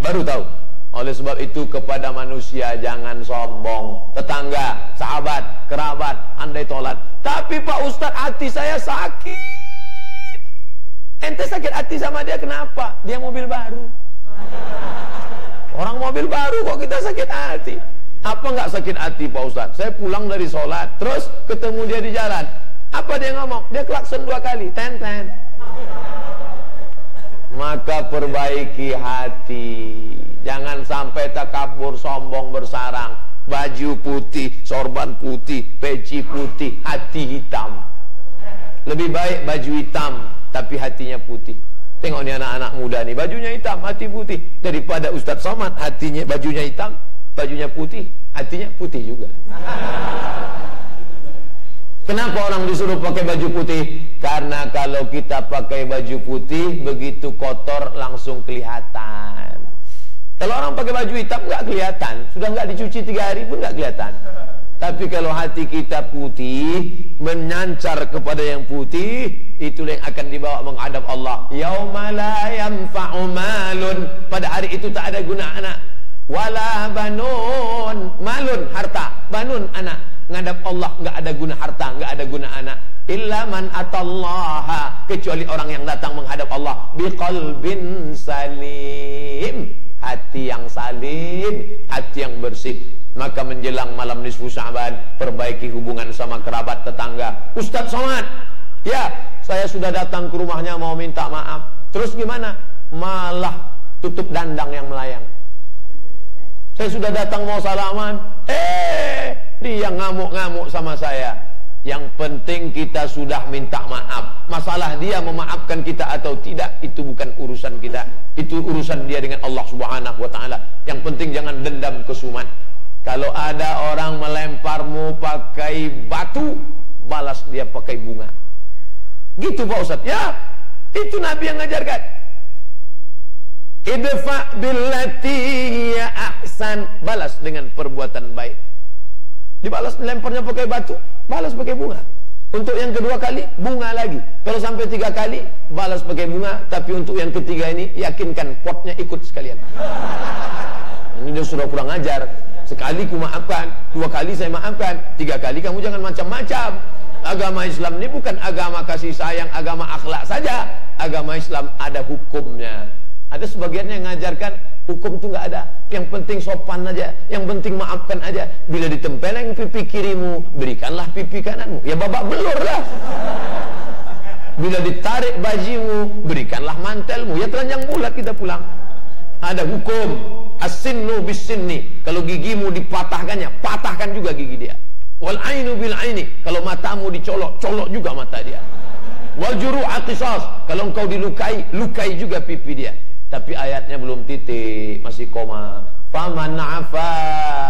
Baru tahu. Oleh sebab itu kepada manusia jangan sombong. Tetangga, sahabat, kerabat, andai tolak. Tapi Pak Ustadz hati saya sakit. Ente sakit hati sama dia kenapa? Dia mobil baru. Orang mobil baru kok kita sakit hati. Apa nggak sakit hati Pak Ustadz? Saya pulang dari sholat, terus ketemu dia di jalan. Apa dia ngomong? Dia klakson 2 kali. Ten ten. Maka perbaiki hati. Jangan sampai takabur, sombong, bersarang. Baju putih, sorban putih, peci putih, hati hitam. Lebih baik baju hitam tapi hatinya putih. Tengok ni anak-anak muda ni, bajunya hitam, hati putih. Daripada Ustaz Somad, hatinya bajunya hitam, bajunya putih, hatinya putih juga. Kenapa orang disuruh pakai baju putih? Karena kalau kita pakai baju putih, begitu kotor langsung kelihatan. Kalau orang pakai baju hitam nggak kelihatan, sudah nggak dicuci 3 hari pun nggak kelihatan. Tapi kalau hati kita putih, menyancar kepada yang putih, itulah yang akan dibawa menghadap Allah. Yauma la yanfa'u malun, pada hari itu tak ada guna anak, wala banun, malun harta, banun anak. Ngadap Allah nggak ada guna harta, nggak ada guna anak. Illa man atallaha, kecuali orang yang datang menghadap Allah biqalbin salim, hati yang salim, hati yang bersih. Maka menjelang malam nisfu Sya'ban, perbaiki hubungan sama kerabat tetangga. Ustaz Somad, ya saya sudah datang ke rumahnya mau minta maaf. Terus gimana? Malah tutup dandang yang melayang. Saya sudah datang mau salaman, dia ngamuk-ngamuk sama saya. Yang penting kita sudah minta maaf. Masalah dia memaafkan kita atau tidak, itu bukan urusan kita. Itu urusan dia dengan Allah Subhanahu wa ta'ala. Yang penting jangan dendam kesumat. Kalau ada orang melemparmu pakai batu, balas dia pakai bunga. Gitu Pak Ustaz. Ya, itu Nabi yang ngajarkan. Idfa billati hiya ahsan, balas dengan perbuatan baik. Dibalas, lemparnya pakai batu, balas pakai bunga. Untuk yang kedua kali, bunga lagi. Kalau sampai 3 kali, balas pakai bunga. Tapi untuk yang ketiga ini, yakinkan potnya ikut sekalian. Ini dia sudah kurang ajar. Sekali ku maafkan, 2 kali saya maafkan, 3 kali kamu jangan macam-macam. Agama Islam ini bukan agama kasih sayang, agama akhlak saja. Agama Islam ada hukumnya. Ada sebagian yang mengajarkan hukum itu nggak ada. Yang penting sopan aja, yang penting maafkan aja. Bila ditempeleng pipi kirimu, berikanlah pipi kananmu. Ya babak belur lah. Bila ditarik bajumu, berikanlah mantelmu. Ya telanjang bulat kita pulang. Ada hukum. As-sinnu bis-sinni. Kalau gigimu dipatahkannya, patahkan juga gigi dia. Wal ainu bil aini. Kalau matamu dicolok, colok juga mata dia. Wal juru'a qisas. Kalau engkau dilukai, lukai juga pipi dia. Tapi ayatnya belum titik, masih koma. Faman afa,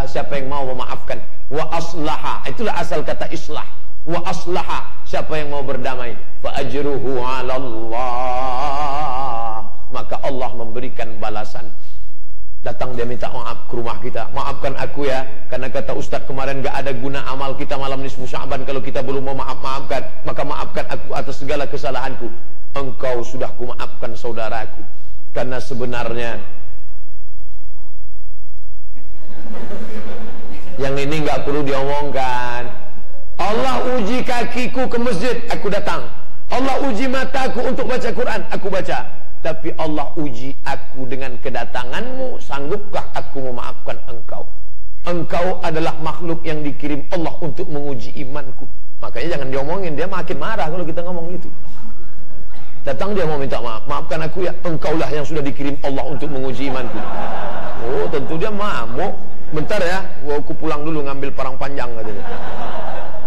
siapa yang mau memaafkan. Wa aslaha, itulah asal kata islah. Wa aslaha, siapa yang mau berdamai. Fa ajruhu 'ala Allah, maka Allah memberikan balasan. Datang dia minta maaf ke rumah kita. Maafkan aku ya, karena kata Ustaz kemarin gak ada guna amal kita malam nisfu Sya'ban kalau kita belum mau maafkan. Maka maafkan aku atas segala kesalahanku. Engkau sudah kumaafkan saudaraku. Karena sebenarnya yang ini gak perlu diomongkan. Allah uji kakiku ke masjid, aku datang. Allah uji mataku untuk baca Quran, aku baca. Tapi Allah uji aku dengan kedatanganmu. Sanggupkah aku memaafkan engkau? Engkau adalah makhluk yang dikirim Allah untuk menguji imanku. Makanya jangan diomongin, dia makin marah kalau kita ngomong gitu. Datang dia mau minta maaf. Maafkan aku ya, engkaulah yang sudah dikirim Allah untuk menguji imanku. Oh tentu dia mamuk. Bentar ya, aku pulang dulu ngambil parang panjang katanya.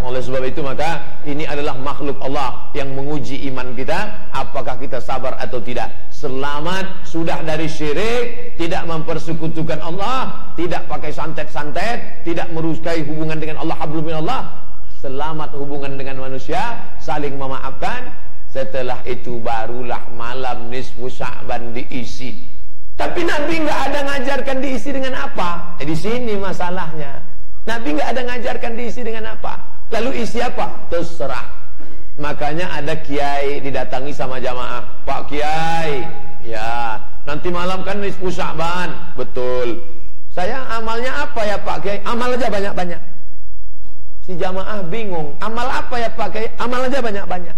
Oleh sebab itu maka ini adalah makhluk Allah yang menguji iman kita, apakah kita sabar atau tidak. Selamat sudah dari syirik, tidak mempersekutukan Allah, tidak pakai santet-santet, tidak merusak hubungan dengan Allah, hablum minallah. Selamat hubungan dengan manusia, saling memaafkan. Setelah itu barulah malam nisfu Sya'ban diisi. Tapi Nabi nggak ada ngajarkan diisi dengan apa? Di sini masalahnya. Nabi nggak ada ngajarkan diisi dengan apa. Lalu isi apa? Terserah. Makanya ada kiai didatangi sama jamaah. Pak Kiai, ya nanti malam kan nisfu Sya'ban. Betul. Saya amalnya apa ya Pak Kiai? Amal aja banyak-banyak. Si jamaah bingung. Amal apa ya Pak Kiai? Amal aja banyak-banyak.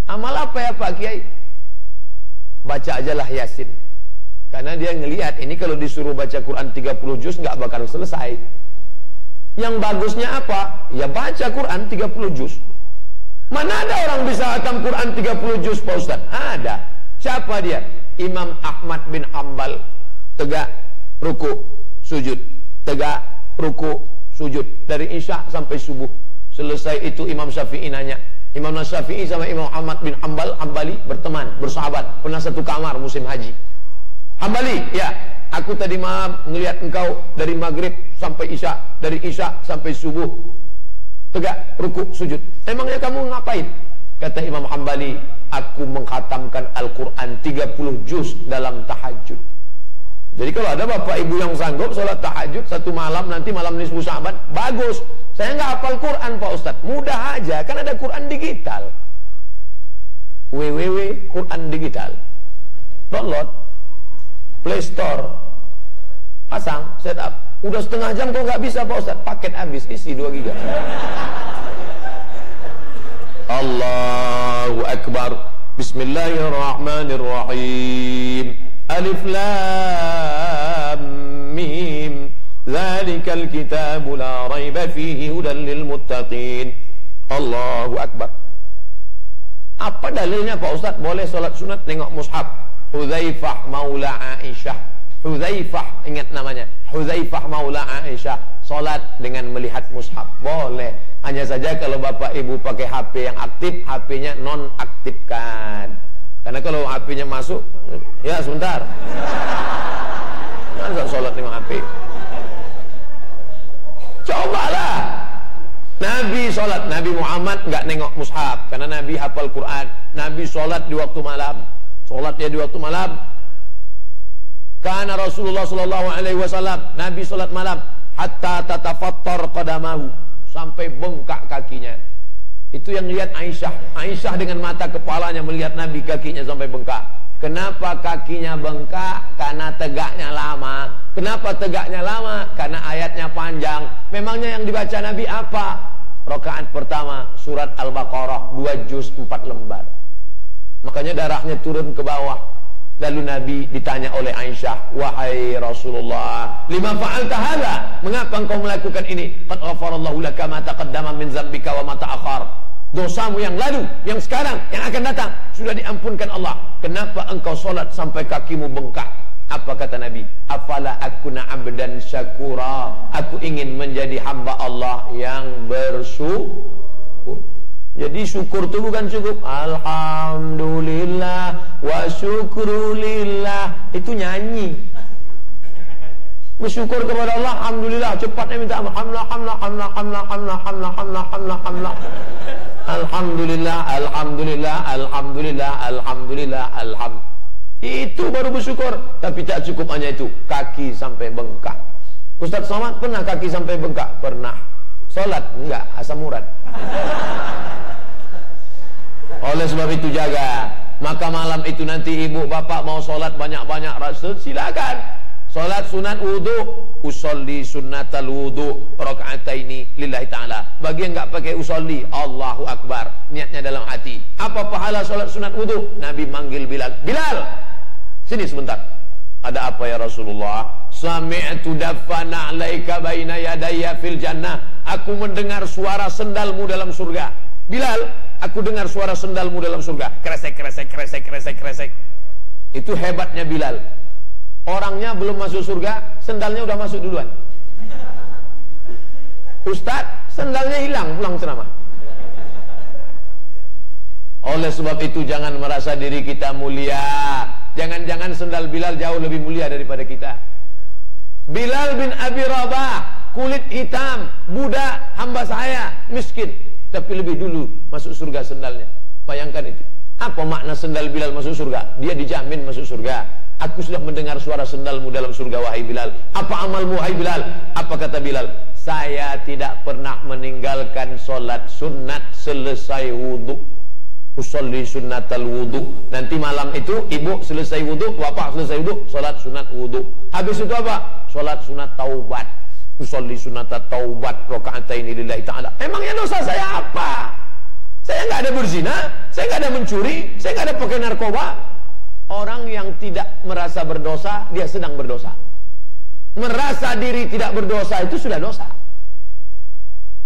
Amal apa ya Pak Kiai? Baca ajalah Yasin. Karena dia ngelihat ini kalau disuruh baca Quran 30 juz nggak bakal selesai. Yang bagusnya apa? Ya baca Quran 30 juz. Mana ada orang bisa hatam Quran 30 juz Pak Ustaz? Ada. Siapa dia? Imam Ahmad bin Hanbal. Tegak, ruku, sujud. Tegak, ruku, sujud. Dari Isya sampai subuh. Selesai itu Imam Syafi'i nanya. Imam Syafi'i sama Imam Ahmad bin Hanbali berteman, bersahabat. Pernah satu kamar musim haji. Hanbali, ya, aku tadi malam ngelihat engkau dari maghrib sampai Isya, dari Isya sampai subuh. Tegak, ruku, sujud. Emangnya kamu ngapain? Kata Imam Hanbali, aku mengkhatamkan Al-Quran 30 juz dalam tahajud. Jadi kalau ada bapak ibu yang sanggup sholat tahajud satu malam, nanti malam nisfu Sya'ban, bagus. Saya nggak hafal Quran Pak Ustadz, mudah aja, kan ada Quran digital. www Quran digital, download, Play Store, pasang, setup. Udah setengah jam kok nggak bisa Pak Ustadz, paket habis, isi 2 giga. Allahu Akbar. Bismillahirrahmanirrahim. Alif Lam Mim. Dzalikal kitabu la raiba fihi hudan lil muttaqin. Allahu Akbar. Apa dalilnya Pak Ustaz boleh sholat sunat nengok mushaf? Hudzaifah maula Aisyah. Hudzaifah, ingat namanya, Hudzaifah maula Aisyah, sholat dengan melihat mushaf. Boleh. Hanya saja kalau bapak ibu pakai HP yang aktif, HP-nya nonaktifkan. Karena kalau HP-nya masuk, ya sebentar, masa sholat dengan HP? Cobalah. Nabi sholat, Nabi Muhammad nggak nengok mushaf karena Nabi hafal Quran. Nabi sholat di waktu malam, sholatnya di waktu malam. Karena Rasulullah Sallallahu Alaihi Wasallam, Nabi sholat malam hatta tatafattar qadamahu, sampai bengkak kakinya. Itu yang lihat Aisyah. Aisyah dengan mata kepalanya melihat Nabi, kakinya sampai bengkak. Kenapa kakinya bengkak? Karena tegaknya lama. Kenapa tegaknya lama? Karena ayatnya panjang. Memangnya yang dibaca Nabi apa? Rakaat pertama surat Al-Baqarah 2 juz 4 lembar. Makanya darahnya turun ke bawah. Lalu Nabi ditanya oleh Aisyah, wahai Rasulullah, lima fa'alta hadza? Mengapa engkau melakukan ini? Qad ghafarallahu laka ma taqaddama min dzambika wa ma ta'akhkhar. Dosamu yang lalu, yang sekarang, yang akan datang sudah diampunkan Allah. Kenapa engkau solat sampai kakimu bengkak? Apa kata Nabi? Afala akuna abdan syakura. Aku ingin menjadi hamba Allah yang bersyukur. Jadi syukur itu bukan cukup alhamdulillah wa syukrulillah, itu nyanyi. Bersyukur kepada Allah, alhamdulillah, cepatnya minta alhamdulillah, alhamdulillah, alhamdulillah, alhamdulillah, alhamdulillah, alhamdulillah. Itu baru bersyukur. Tapi tak cukup hanya itu, kaki sampai bengkak. Ustaz Somad pernah kaki sampai bengkak? Pernah. Salat enggak, asam urat. Oleh sebab itu jaga. Maka malam itu nanti ibu bapak mau sholat banyak-banyak rasa, silakan. Sholat sunat wudu, usolli sunnatal wudu rakaataini lillahi ta'ala. Bagi yang enggak pakai usolli, Allahu Akbar, niatnya dalam hati. Apa pahala sholat sunat wudu? Nabi manggil Bilal. Bilal, sini sebentar. Ada apa ya Rasulullah? Sami'tu daffana 'alaika baina yadayya fil jannah. Aku mendengar suara sendalmu dalam surga. Bilal, aku dengar suara sendalmu dalam surga. Kresek, kresek, kresek, kresek, kresek. Itu hebatnya Bilal. Orangnya belum masuk surga, sendalnya udah masuk duluan. Ustaz, sendalnya hilang pulang ceramah. Oleh sebab itu jangan merasa diri kita mulia. Jangan-jangan sendal Bilal jauh lebih mulia daripada kita. Bilal bin Abi Rabah, kulit hitam, budak, hamba saya, miskin, tapi lebih dulu masuk surga sendalnya. Bayangkan itu. Apa makna sendal Bilal masuk surga? Dia dijamin masuk surga. Aku sudah mendengar suara sendalmu dalam surga, wahai Bilal. Apa amalmu, wahai Bilal? Apa kata Bilal? Saya tidak pernah meninggalkan solat sunat selesai wudu. Usolli sunnatal wudu. Nanti malam itu ibu selesai wudu, bapak selesai wudu, solat sunat wudu. Habis itu apa? Solat sunat taubat. Usolli sunnatat taubat rakaataini lillahi ta'ala. Emangnya dosa saya apa? Saya nggak ada berzina, saya nggak ada mencuri, saya nggak ada pakai narkoba. Orang yang tidak merasa berdosa, dia sedang berdosa. Merasa diri tidak berdosa itu sudah dosa.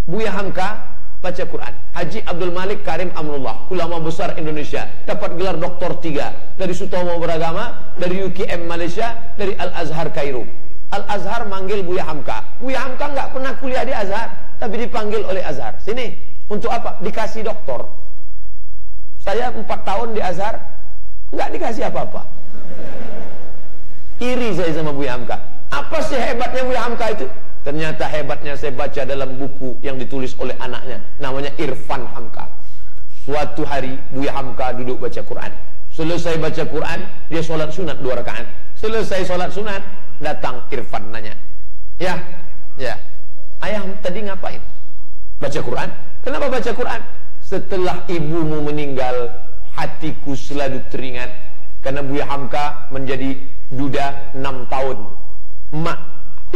Buya Hamka baca Quran. Haji Abdul Malik Karim Amrullah, ulama besar Indonesia, dapat gelar doktor 3 dari Sutomo Beragama, dari UKM Malaysia, dari Al-Azhar Kairo. Al-Azhar manggil Buya Hamka. Buya Hamka nggak pernah kuliah di Azhar, tapi dipanggil oleh Azhar. Sini, untuk apa? Dikasih doktor. Saya 4 tahun di Azhar, nggak dikasih apa-apa. Iri saya sama Buya Hamka. Apa sih hebatnya Buya Hamka itu? Ternyata hebatnya saya baca dalam buku yang ditulis oleh anaknya, namanya Irfan Hamka. Suatu hari Buya Hamka duduk baca Quran. Selesai baca Quran, dia sholat sunat 2 rakaat. Selesai sholat sunat, datang Irfan nanya, ya, ayah tadi ngapain? Baca Quran. Kenapa baca Quran? Setelah ibumu meninggal, hatiku selalu teringat. Karena Buya Hamka menjadi duda 6 tahun. Mak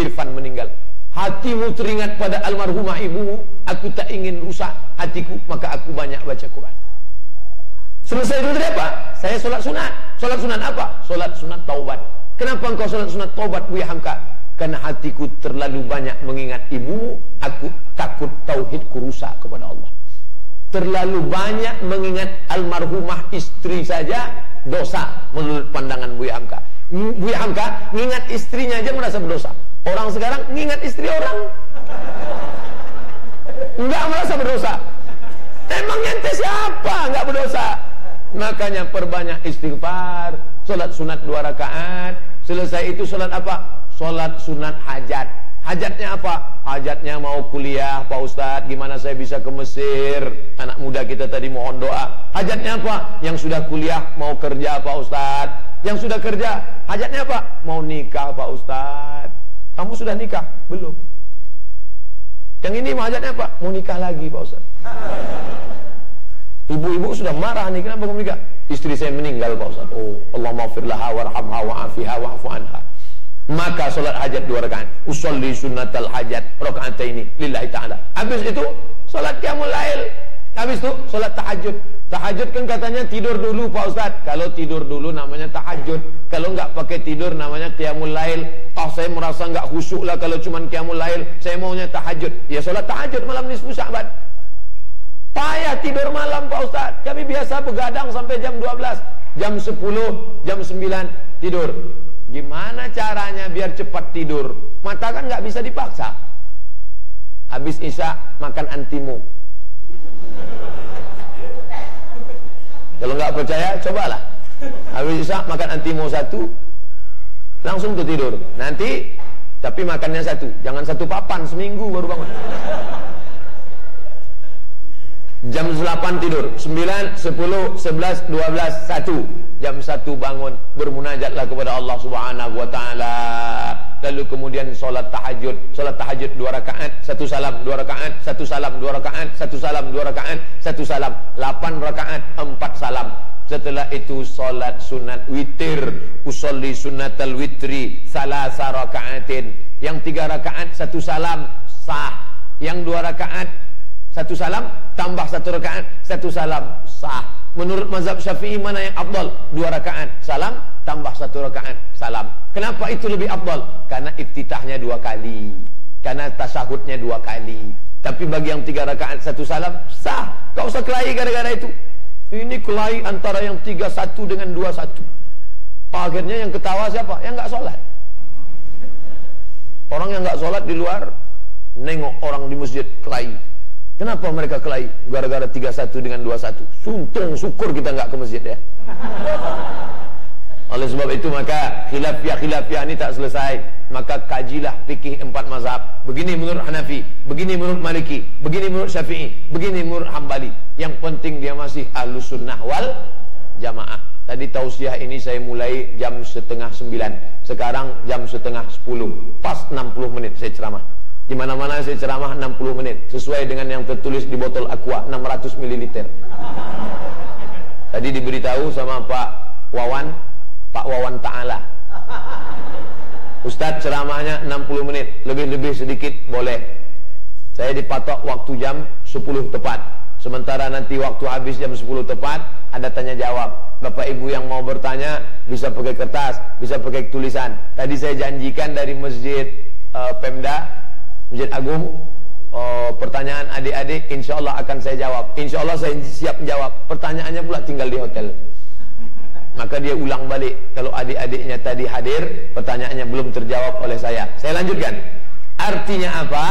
Irfan meninggal. Hatimu teringat pada almarhumah ibumu. Aku tak ingin rusak hatiku, maka aku banyak baca Quran. Selesai dulu apa? Saya sholat sunat. Sholat sunat apa? Sholat sunat taubat. Kenapa engkau sholat sunat taubat, Buya Hamka? Karena hatiku terlalu banyak mengingat ibumu. Aku takut tauhidku rusak kepada Allah. Terlalu banyak mengingat almarhumah istri saja dosa menurut pandangan Buya Hamka. Buya Hamka mengingat istrinya aja merasa berdosa. Orang sekarang mengingat istri orang enggak merasa berdosa. Emang ente siapa enggak berdosa? Makanya perbanyak istighfar, sholat sunat 2 rakaat. Selesai itu sholat apa? Sholat sunat hajat. Hajatnya apa? Hajatnya mau kuliah, Pak Ustadz, gimana saya bisa ke Mesir? Anak muda kita tadi mohon doa. Hajatnya apa? Yang sudah kuliah mau kerja, Pak Ustadz. Yang sudah kerja, hajatnya apa? Mau nikah, Pak Ustadz. Kamu sudah nikah? Belum. Yang ini hajatnya apa? Mau nikah lagi, Pak Ustadz. Ibu-ibu sudah marah nih, kenapa kamu nikah? Istri saya meninggal, Pak Ustadz. Oh, Allahumma firlaha warhamha wa'afiha wa'fu anha. Maka sholat hajat 2 rakaat. Usolli sunnatal hajat rakaataini lillahi ta'ala. Habis itu sholat qiyamul lail. Habis itu sholat tahajud. Tahajud kan katanya tidur dulu, Pak Ustadz. Kalau tidur dulu namanya tahajud. Kalau nggak pakai tidur namanya qiyamul lail. Saya merasa nggak khusyuk lah kalau cuma qiyamul lail. Saya maunya tahajud. Ya sholat tahajud malam nisfu Sya'ban. Payah tidur malam, Pak Ustadz. Kami biasa begadang sampai jam 12. Jam 10, jam 9 tidur. Gimana caranya biar cepat tidur? Mata kan nggak bisa dipaksa. Habis isya makan antimo. Kalau nggak percaya, cobalah. Habis isya makan antimo 1, langsung tuh tidur. Nanti, tapi makannya 1, jangan 1 papan, seminggu baru bangun. Jam 8 tidur, 9, 10, 11, 12, 1. Jam 1 bangun, bermunajatlah kepada Allah Subhanahu wa taala. Lalu kemudian sholat tahajud. Sholat tahajud 2 rakaat, 1 salam, 2 rakaat, 1 salam, 2 rakaat, 1 salam, 2 rakaat, 1 salam. 8 rakaat, 4 salam. Setelah itu sholat sunat witir. Usolli sunnatal witri 3 rakaatin. Yang 3 rakaat 1 salam sah. Yang 2 rakaat 1 salam tambah 1 rakaat 1 salam sah. Menurut mazhab Syafi'i mana yang afdal? 2 rakaat salam tambah 1 rakaat salam. Kenapa itu lebih afdal? Karena iftitahnya 2 kali, karena tasyahudnya 2 kali. Tapi bagi yang 3 rakaat 1 salam sah. Kau usah kelahi gara-gara itu. Ini kelahi antara yang 3-1 dengan 2-1. Akhirnya yang ketawa siapa? Yang nggak sholat. Orang yang nggak sholat di luar nengok orang di masjid kelahi. Kenapa mereka kelahi? Gara-gara 3-1 dengan 2-1. Suntung syukur kita nggak ke masjid ya. Oleh sebab itu maka khilafiyah ini tak selesai. Maka kajilah fikih 4 mazhab. Begini menurut Hanafi, begini menurut Maliki, begini menurut Syafi'i, begini menurut Hambali. Yang penting dia masih Ahlus Sunnah wal Jamaah. Tadi tausiah ini saya mulai jam 8:30. Sekarang jam 9:30. Pas 60 menit saya ceramah. Di mana-mana saya ceramah 60 menit sesuai dengan yang tertulis di botol aqua 600 ml. Tadi diberitahu sama Pak Wawan Ta'ala, Ustadz ceramahnya 60 menit, lebih-lebih sedikit boleh. Saya dipatok waktu jam 10 tepat. Sementara nanti waktu habis jam 10 tepat ada tanya jawab. Bapak Ibu yang mau bertanya bisa pakai kertas, bisa pakai tulisan. Tadi saya janjikan dari Masjid Pemda, Masjid Agung, pertanyaan adik-adik insya Allah akan saya jawab. Insya Allah saya siap jawab. Pertanyaannya pula tinggal di hotel. Maka dia ulang balik. Kalau adik-adiknya tadi hadir, pertanyaannya belum terjawab oleh saya. Saya lanjutkan. Artinya apa?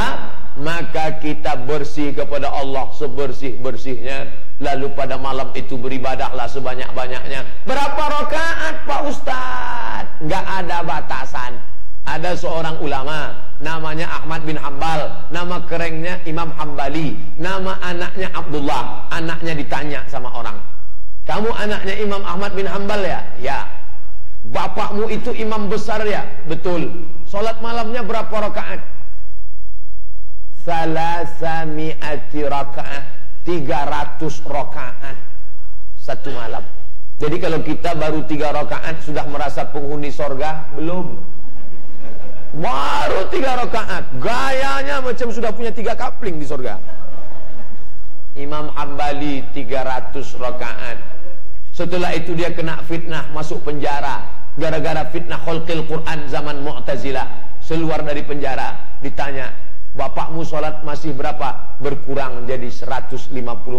Maka kita bersih kepada Allah sebersih-bersihnya. Lalu pada malam itu beribadahlah sebanyak-banyaknya. Berapa rakaat Pak Ustadz? Nggak ada batasan. Ada seorang ulama namanya Ahmad bin Hanbal, nama kerennya Imam Hambali, nama anaknya Abdullah. Anaknya ditanya sama orang, kamu anaknya Imam Ahmad bin Hanbal ya? Ya. Bapakmu itu imam besar ya? Betul. Salat malamnya berapa rakaat? 300 rakaat. 300 rakaat satu malam. Jadi kalau kita baru 3 rakaat sudah merasa penghuni sorga? Belum. Baru 3 rakaat, gayanya macam sudah punya 3 kapling di surga. Imam Hambali 300 rakaat. Setelah itu dia kena fitnah, masuk penjara. Gara-gara fitnah khalqil Quran zaman Mu'tazilah. Keluar dari penjara, ditanya, bapakmu sholat masih berapa? Berkurang jadi 150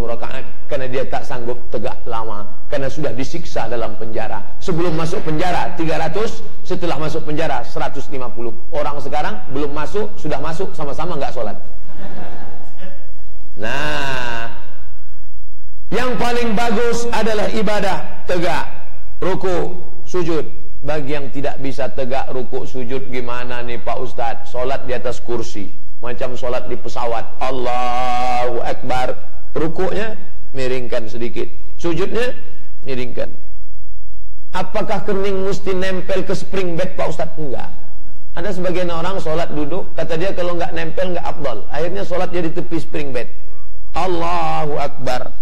rakaat. Karena dia tak sanggup tegak lama, karena sudah disiksa dalam penjara. Sebelum masuk penjara 300, setelah masuk penjara 150. Orang sekarang belum masuk, sudah masuk, sama-sama nggak sholat. Nah, yang paling bagus adalah ibadah tegak, ruku, sujud. Bagi yang tidak bisa tegak ruku sujud, gimana nih Pak Ustadz? Sholat di atas kursi, macam sholat di pesawat. Allahu Akbar. Rukuknya miringkan sedikit, sujudnya miringkan. Apakah kening mesti nempel ke spring bed Pak Ustadz? Enggak. Ada sebagian orang sholat duduk, kata dia kalau nggak nempel nggak afdal. Akhirnya sholat jadi tepi spring bed. Allahu Akbar.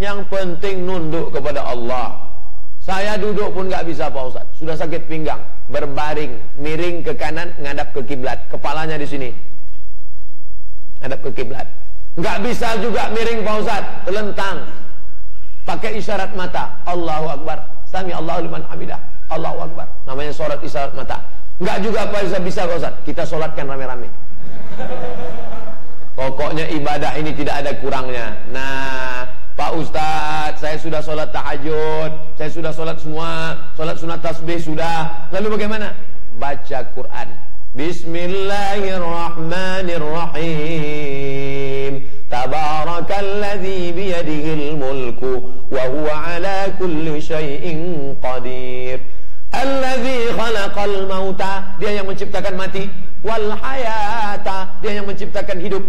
Yang penting nunduk kepada Allah. Saya duduk pun nggak bisa Pak Ustadz, sudah sakit pinggang, berbaring, miring ke kanan, ngadap ke kiblat, kepalanya di sini, ngadap ke kiblat. Nggak bisa juga miring Pak Ustadz, telentang, pakai isyarat mata, Allahu Akbar, Sami Allahu liman hamidah, Allahu Akbar, namanya sholat isyarat mata. Nggak juga Pak bisa Pak Ustadz, kita sholatkan rame-rame. Pokoknya ibadah ini tidak ada kurangnya. Nah, Pak Ustadz, saya sudah sholat tahajud, saya sudah sholat semua, sholat sunat tasbih sudah. Lalu bagaimana? Baca Quran. Bismillahirrahmanirrahim. Tabarakalladzi biyadihil mulku wa huwa ala kulli syai'in qadir. Alladzi khalaqal mauta, dia yang menciptakan mati, wal hayata, dia yang menciptakan hidup.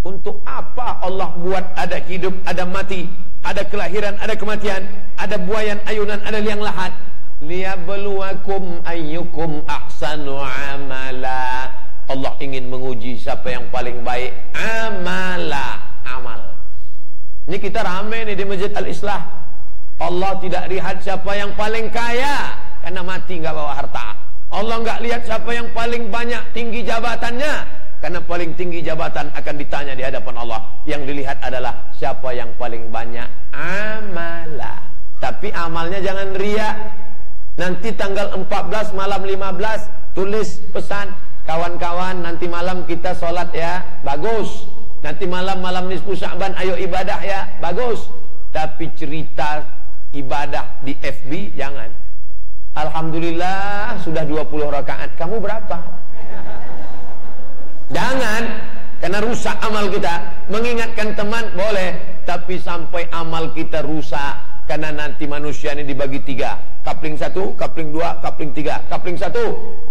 Untuk apa Allah buat ada hidup, ada mati, ada kelahiran, ada kematian, ada buayan, ayunan, ada liang lahat? Liyabluwakum ayyukum ahsanu amala. Allah ingin menguji siapa yang paling baik amala, amal. Ini kita rame nih di Masjid Al-Islah. Allah tidak lihat siapa yang paling kaya, karena mati nggak bawa harta. Allah nggak lihat siapa yang paling banyak tinggi jabatannya, karena paling tinggi jabatan akan ditanya di hadapan Allah. Yang dilihat adalah siapa yang paling banyak amala. Tapi amalnya jangan riya. Nanti tanggal 14 malam 15 tulis pesan, kawan-kawan nanti malam kita sholat ya, bagus. Nanti malam nisfu Sya'ban ayo ibadah ya, bagus. Tapi cerita ibadah di FB jangan. Alhamdulillah sudah 20 rakaat, kamu berapa? Jangan, karena rusak amal kita. Mengingatkan teman boleh, tapi sampai amal kita rusak. Karena nanti manusia ini dibagi 3, kapling 1, kapling 2, kapling 3. Kapling 1,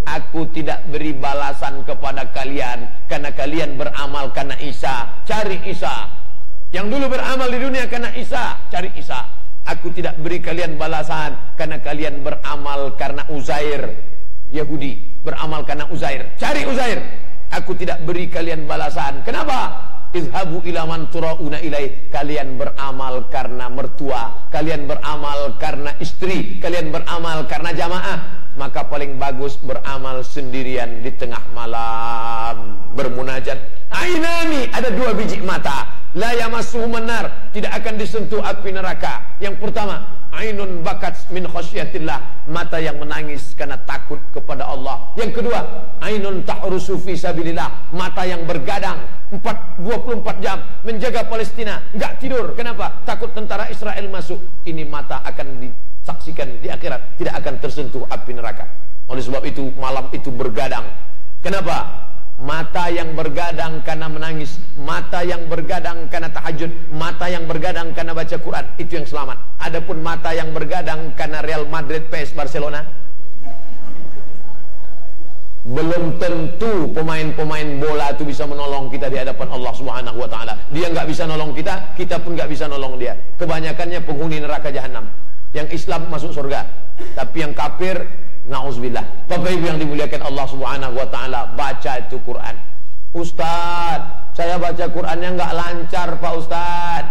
aku tidak beri balasan kepada kalian, karena kalian beramal karena Isa, cari Isa. Yang dulu beramal di dunia karena Isa, cari Isa. Aku tidak beri kalian balasan, karena kalian beramal karena Uzair, Yahudi, beramal karena Uzair, cari Uzair. Aku tidak beri kalian balasan. Kenapa? Izhabu ila man turauna ilai. Kalian beramal karena mertua, kalian beramal karena istri, kalian beramal karena jamaah. Maka paling bagus beramal sendirian di tengah malam, bermunajat. Ainani, ada 2 biji mata, la yamassuhu manar, tidak akan disentuh api neraka. Yang pertama, ainun bakat min khasyatillah, mata yang menangis karena takut kepada Allah. Yang kedua, ainun tahrusu fi sabilillah, mata yang bergadang 24 jam menjaga Palestina, enggak tidur. Kenapa? Takut tentara Israel masuk. Ini mata akan disaksikan di akhirat, tidak akan tersentuh api neraka. Oleh sebab itu malam itu bergadang. Kenapa? Mata yang bergadang karena menangis, mata yang bergadang karena tahajud, mata yang bergadang karena baca Quran, itu yang selamat. Adapun mata yang bergadang karena Real Madrid PS Barcelona, belum tentu pemain-pemain bola itu bisa menolong kita di hadapan Allah Subhanahu wa taala. Dia nggak bisa nolong kita, kita pun nggak bisa nolong dia. Kebanyakannya penghuni neraka jahanam. Yang Islam masuk surga, tapi yang kafir, na'udzubillah. Bapak Ibu yang dimuliakan Allah Subhanahu wa taala, baca itu Quran. Ustaz, saya baca Qurannya nggak lancar, Pak Ustaz.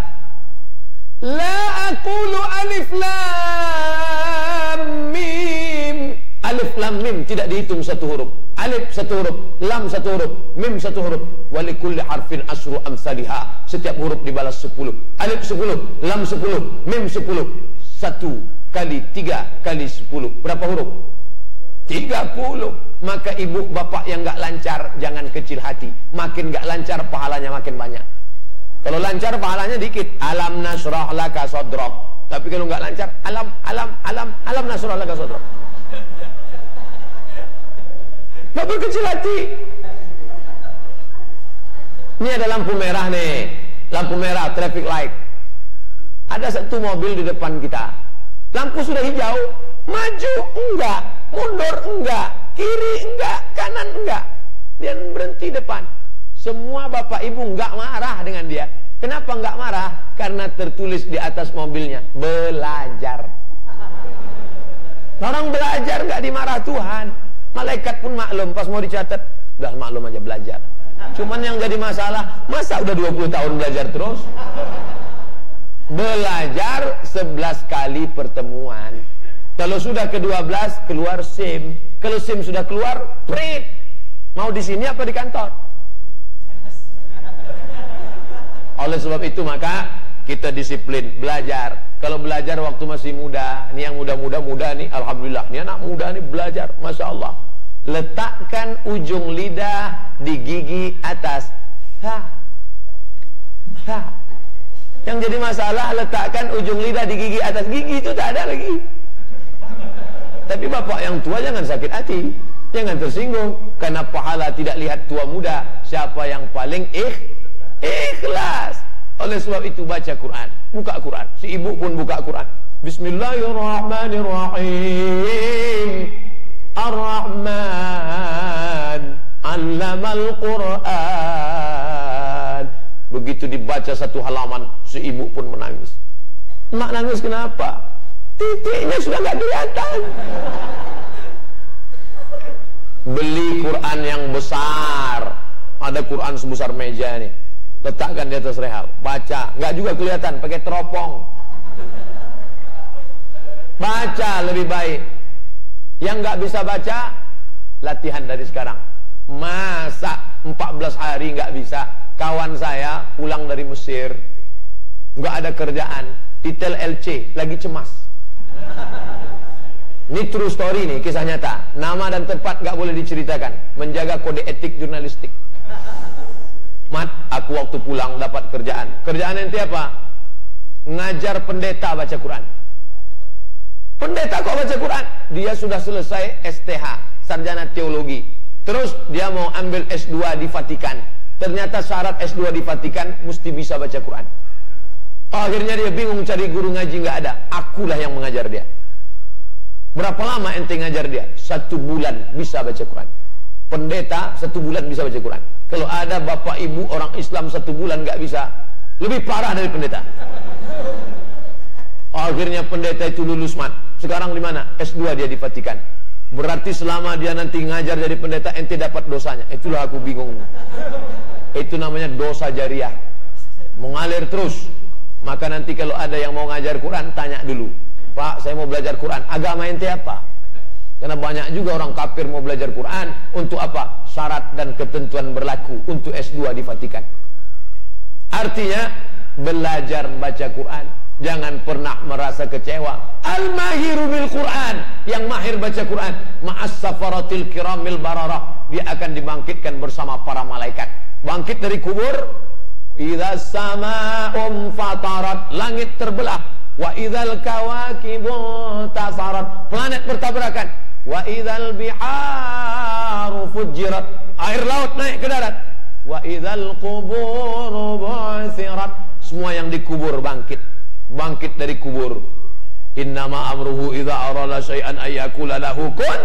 La aqulu alif lam mim. Alif lam mim tidak dihitung satu huruf. Alif satu huruf, lam satu huruf, mim satu huruf. Walikulli harfin asru amsalihha. Setiap huruf dibalas 10. Alif 10, lam 10, mim 10. 1 kali 3 kali 10. Berapa huruf? 30. Maka ibu bapak yang gak lancar, jangan kecil hati. Makin gak lancar, pahalanya makin banyak. Kalau lancar, pahalanya dikit. Alam nasrah laka sodrok. Tapi kalau gak lancar, alam nasrah laka sodrok. Gak berkecil hati. Ini ada lampu merah nih. Lampu merah, traffic light. Ada satu mobil di depan kita. Lampu sudah hijau. Maju enggak, mundur enggak, kiri enggak, kanan enggak. Dia berhenti depan. Semua bapak ibu enggak marah dengan dia. Kenapa enggak marah? Karena tertulis di atas mobilnya, belajar. Orang belajar enggak dimarah Tuhan. Malaikat pun maklum, pas mau dicatat, udah maklum aja belajar. Cuman yang jadi masalah, masa udah 20 tahun belajar terus? Belajar 11 kali pertemuan. Kalau sudah ke-12 keluar SIM. Kalau SIM sudah keluar, print. Mau di sini apa di kantor? Oleh sebab itu maka kita disiplin belajar. Kalau belajar waktu masih muda, ini yang muda-muda nih, alhamdulillah, ini anak muda nih belajar, masya Allah. Letakkan ujung lidah di gigi atas. Yang jadi masalah letakkan ujung lidah di gigi atas. Gigi itu tak ada lagi. Tapi bapak yang tua jangan sakit hati, jangan tersinggung, karena pahala tidak lihat tua muda. Siapa yang paling ikhlas. Oleh sebab itu baca Quran, buka Quran. Si ibu pun buka Quran. Bismillahirrahmanirrahim. Ar-Rahman 'allamal Quran. Begitu dibaca satu halaman, si ibu pun menangis. Mak nangis kenapa? Titiknya sudah nggak kelihatan. Beli Quran yang besar. Ada Quran sebesar meja nih. Letakkan di atas rehal. Baca. Nggak juga kelihatan, pakai teropong. Baca lebih baik. Yang nggak bisa baca, latihan dari sekarang. Masa 14 hari nggak bisa. Kawan saya pulang dari Mesir, nggak ada kerjaan, titel LC, lagi cemas. Ini true story nih, kisah nyata. Nama dan tempat nggak boleh diceritakan, menjaga kode etik jurnalistik. Mat, aku waktu pulang dapat kerjaan. Kerjaan ente apa? Ngajar pendeta baca Quran. Pendeta kok baca Quran? Dia sudah selesai STH, sarjana teologi. Terus dia mau ambil S2 di Vatikan. Ternyata syarat S2 di Vatikan mesti bisa baca Quran. Akhirnya dia bingung cari guru ngaji, nggak ada. Akulah yang mengajar dia. Berapa lama ente ngajar dia? 1 bulan bisa baca Quran. Pendeta 1 bulan bisa baca Quran. Kalau ada bapak ibu orang Islam 1 bulan nggak bisa, lebih parah dari pendeta. Akhirnya pendeta itu lulus, Mat. Sekarang di mana? S2 dia di Vatikan. Berarti selama dia nanti ngajar jadi pendeta, ente dapat dosanya. Itulah aku bingung. Itu namanya dosa jariah, mengalir terus. Maka nanti kalau ada yang mau ngajar Quran, tanya dulu, Pak, saya mau belajar Quran, agama ente apa? Karena banyak juga orang kafir mau belajar Quran. Untuk apa? Syarat dan ketentuan berlaku untuk S2 di Vatikan. Artinya belajar baca Quran Jangan pernah merasa kecewa. Al-mahiru bil Quran, yang mahir baca Quran, ma'as safaratil kiramil bararah, dia akan dibangkitkan bersama para malaikat. Bangkit dari kubur. Idza sama'um fatarat, langit terbelah. Wa idzal kawakibu tasarat, planet bertabrakan. Wa idzal biharu fujirat, air laut naik ke darat. Wa idzal quburu bu'thirat, semua yang dikubur bangkit. Bangkit dari kubur. Innama amruhu idza arada syai'an ayyakula lahu kun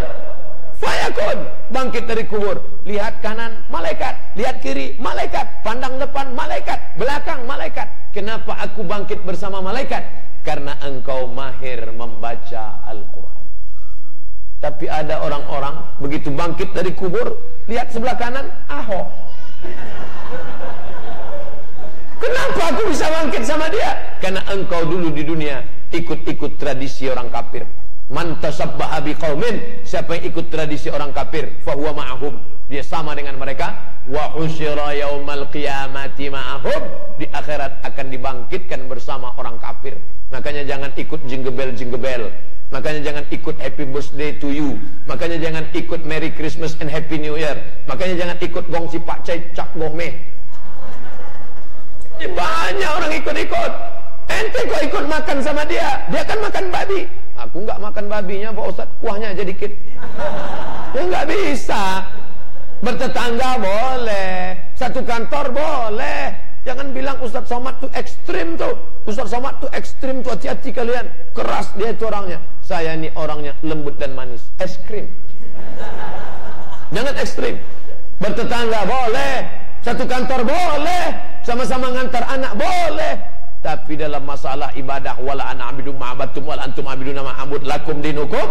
fayakun. Bangkit dari kubur. Lihat kanan, malaikat. Lihat kiri, malaikat. Pandang depan, malaikat. Belakang, malaikat. Kenapa aku bangkit bersama malaikat? Karena engkau mahir membaca Al-Quran. Tapi ada orang-orang begitu bangkit dari kubur, lihat sebelah kanan, Ahok. Kenapa aku bisa bangkit sama dia? Karena engkau dulu di dunia ikut-ikut tradisi orang kafir. Man tasabbaha biqaumin, siapa yang ikut tradisi orang kafir, fahuwa ma'ahum, dia sama dengan mereka. Wa husyira yaumal qiyamati ma'ahum, di akhirat akan dibangkitkan bersama orang kafir. Makanya jangan ikut jingle bell. Makanya jangan ikut happy birthday to you. Makanya jangan ikut Merry Christmas and Happy New Year. Makanya jangan ikut gongsi Pak Cai Cak Bohmeh. Banyak orang ikut-ikut. Ente kok ikut makan sama dia, dia kan makan babi. Aku nggak makan babinya Pak Ustaz, kuahnya aja dikit. Ya nggak bisa. Bertetangga boleh, satu kantor boleh. Jangan bilang Ustaz Somad tuh ekstrim tuh. Ustaz Somad tuh ekstrim tuh, hati-hati kalian. Keras dia itu orangnya. Saya ini orangnya lembut dan manis. Es krim. Jangan ekstrim. Bertetangga boleh, satu kantor boleh, sama-sama ngantar anak boleh. Tapi dalam masalah ibadah, wala ana abidum ma'abatum wala antum abiduna ma'abud lakum dinukum